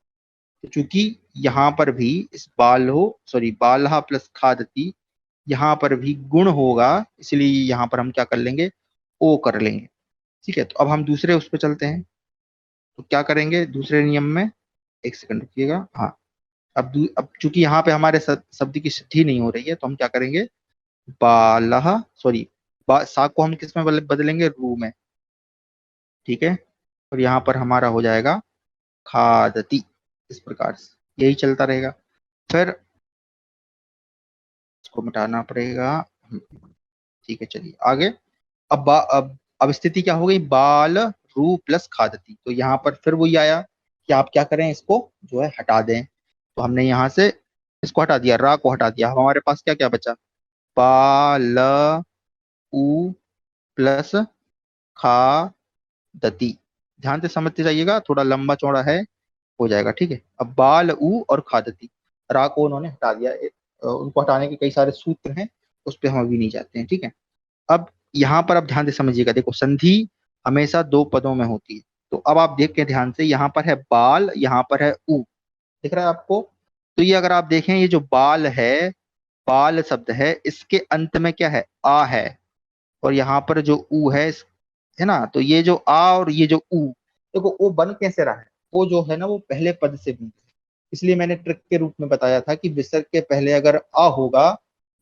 [SPEAKER 1] तो चूंकि यहाँ पर भी इस बालहा प्लस खादती, यहाँ पर भी गुण होगा, इसलिए यहाँ पर हम क्या कर लेंगे, ओ कर लेंगे, ठीक है। तो अब हम दूसरे उस पर चलते हैं, तो क्या करेंगे दूसरे नियम में, एक सेकंड रुकिएगा, हाँ। अब चूंकि यहाँ पे हमारे शब्द की सिद्धि नहीं हो रही है, तो हम क्या करेंगे, बालह सॉरी सा को हम किस में बदलेंगे, रू में, ठीक है। और यहाँ पर हमारा हो जाएगा खादती, इस प्रकार से यही चलता रहेगा। फिर इसको मिटाना पड़ेगा, ठीक है, चलिए आगे। अब स्थिति क्या हो गई, बाल रू प्लस खादती, तो यहाँ पर फिर वही आया कि आप क्या करें, इसको जो है हटा दें। तो हमने यहाँ से इसको हटा दिया, रा को हटा दिया, अब हमारे पास क्या क्या बचा, बाल ऊ प्लस खादती। ध्यान से समझते जाइएगा, थोड़ा लंबा चौड़ा है, हो जाएगा, ठीक है। अब बाल ऊ और खादती, रा को उन्होंने हटा दिया, उनको हटाने के कई सारे सूत्र हैं, उस पर हम अभी नहीं जाते हैं, ठीक है। अब यहाँ पर अब ध्यान से समझिएगा, देखो संधि हमेशा दो पदों में होती है। तो अब आप देख के ध्यान से, यहाँ पर है बाल, यहाँ पर है ऊ, दिख रहा है आपको। तो ये अगर आप देखें, ये जो बाल है, बाल शब्द है, इसके अंत में क्या है, आ है, और यहाँ पर जो ऊ है ना, तो ये जो आ और ये जो ऊ, देखो वो बन कैसे रहा है, वो जो है ना वो पहले पद से बन, इसलिए मैंने ट्रिक के रूप में बताया था कि विसर्ग के पहले अगर आ होगा,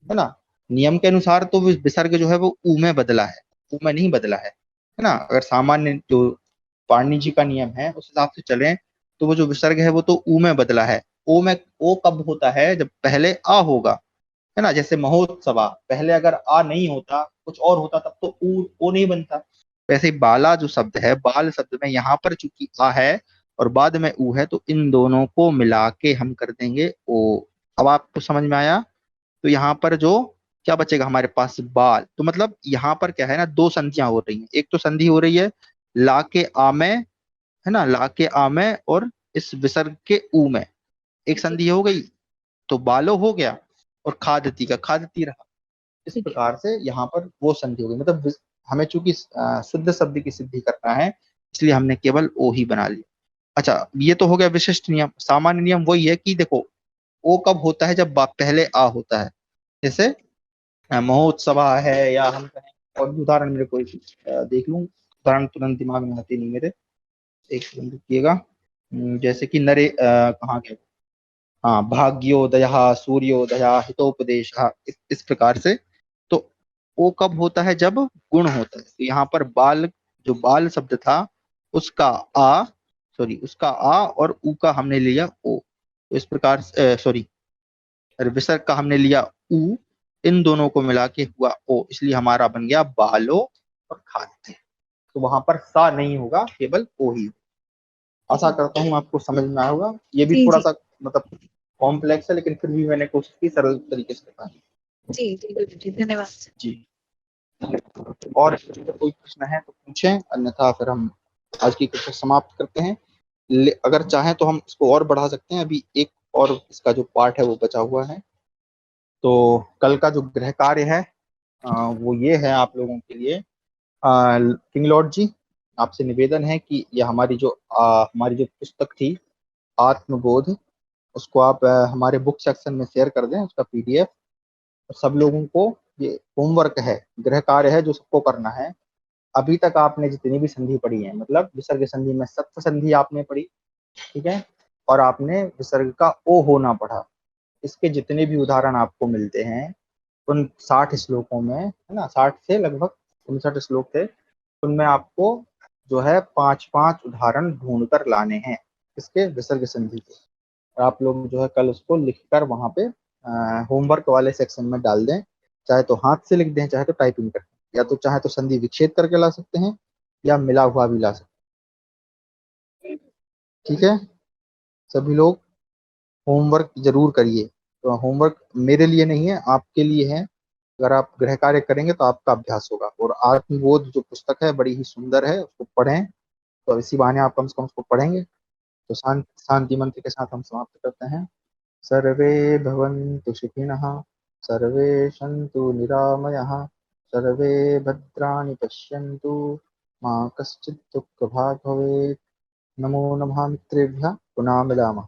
[SPEAKER 1] है ना, नियम के अनुसार, तो विसर्ग जो है वो ऊ में बदला है, ऊ में नहीं बदला है ना। अगर सामान्य जो पाणिनि जी का नियम है उस हिसाब से चलें, तो वो जो विसर्ग है वो तो ऊ में बदला है। ओ कब होता है, जब पहले आ होगा, है ना। जैसे महोत्सवा, पहले अगर आ नहीं होता, कुछ और होता, तब तो ओ नहीं बनता। वैसे ही बाला जो शब्द है, बाल शब्द में यहाँ पर चूंकि आ है और बाद में ऊ है, तो इन दोनों को मिला के हम कर देंगे ओ। अब आपको समझ में आया। तो यहाँ पर जो क्या बचेगा हमारे पास, बाल। तो मतलब यहाँ पर क्या है ना, दो संधियां हो रही हैं, एक तो संधि हो रही है ला के आ में, है ना, ला के आ में, और इस विसर्ग के ऊ में एक
[SPEAKER 2] जी,
[SPEAKER 1] संधि हो गई, तो बालो हो गया, और खादती का खादती रहा। इस
[SPEAKER 2] ठीक है।
[SPEAKER 1] प्रकार से यहाँ पर वो संधि हो गई, मतलब हमें चूंकि शुद्ध शब्द की सिद्धि करना है, इसलिए हमने केवल ओ ही बना लिया। अच्छा, ये तो हो गया विशिष्ट नियम। सामान्य नियम वही है कि देखो, ओ कब होता है, जब पहले आ होता है। जैसे महोत्सवा है, या हम कहें, और भी उदाहरण मेरे को देख लूं, उदाहरण तुरंत दिमाग में आते नहीं मेरे, एक सेकंड रुकिएगा। जैसे कि कहाँ गया, हाँ, भाग्योदय, सूर्योदय, हितोपदेश, इस प्रकार से। तो वो कब होता है, जब गुण होता है। तो यहाँ पर बाल, जो बाल शब्द था, उसका आ उसका आ और ऊ का हमने लिया ओ, तो इस प्रकार सॉरी विसर्ग का हमने लिया ऊ, इन दोनों को मिला के हुआ ओ, इसलिए हमारा बन गया बालो और खाद्य। तो वहां पर सा नहीं होगा, केवल ओ ही। आशा करता हूँ आपको समझ में आया होगा। ये भी
[SPEAKER 2] जी,
[SPEAKER 1] थोड़ा
[SPEAKER 2] जी,
[SPEAKER 1] सा मतलब कॉम्प्लेक्स है, लेकिन फिर भी मैंने कोशिश की सरल तरीके से बताने।
[SPEAKER 2] जी, जी, जी, जी, धन्यवाद।
[SPEAKER 1] जी, और अगर कोई प्रश्न है तो पूछें, अन्यथा फिर हम आज की कक्षा समाप्त करते हैं। अगर चाहें तो हम इसको और बढ़ा सकते हैं, अभी एक और इसका जो पार्ट है वो बचा हुआ है। तो कल का जो गृह कार्य है वो ये है आप लोगों के लिए। किंग लॉर्ड जी, आपसे निवेदन है कि ये हमारी जो पुस्तक थी आत्मबोध, उसको आप हमारे बुक सेक्शन में शेयर कर दें, उसका पीडीएफ। सब लोगों को ये होमवर्क है, गृह कार्य है जो सबको करना है। अभी तक आपने जितनी भी संधि पढ़ी है, मतलब विसर्ग संधि में सप्त संधि आपने पढ़ी, ठीक है, और आपने विसर्ग का ओ होना पढ़ा। इसके जितने भी उदाहरण आपको मिलते हैं उन 60 श्लोकों में, है ना, 60 से लगभग 59 श्लोक थे, उनमें आपको जो है 5-5 उदाहरण ढूंढ कर लाने हैं इसके विसर्ग संधि के। और आप लोग जो है कल उसको लिखकर वहां पे होमवर्क वाले सेक्शन में डाल दें। चाहे तो हाथ से लिख दें, चाहे तो टाइपिंग कर दें, या तो चाहे तो संधि विच्छेद करके ला सकते हैं या मिला हुआ भी ला सकते हैं। ठीक है, सभी लोग होमवर्क जरूर करिए। तो होमवर्क मेरे लिए नहीं है, आपके लिए है। अगर आप गृह कार्य करेंगे तो आपका अभ्यास होगा। और आत्मबोध जो पुस्तक है बड़ी ही सुंदर है, उसको पढ़ें। तो इसी बहाने आप कम से कम उसको पढ़ेंगे। तो शांति मंत्र के साथ हम समाप्त करते हैं। सर्वे भवन्तु सुखिनः, सर्वे सन्तु निरामयाः, सर्वे भद्राणि पश्यन्तु, मा कश्चित् दुःखभाग् भवेत्। नमो नमः मित्रेभ्यः, पुनः मिलामः।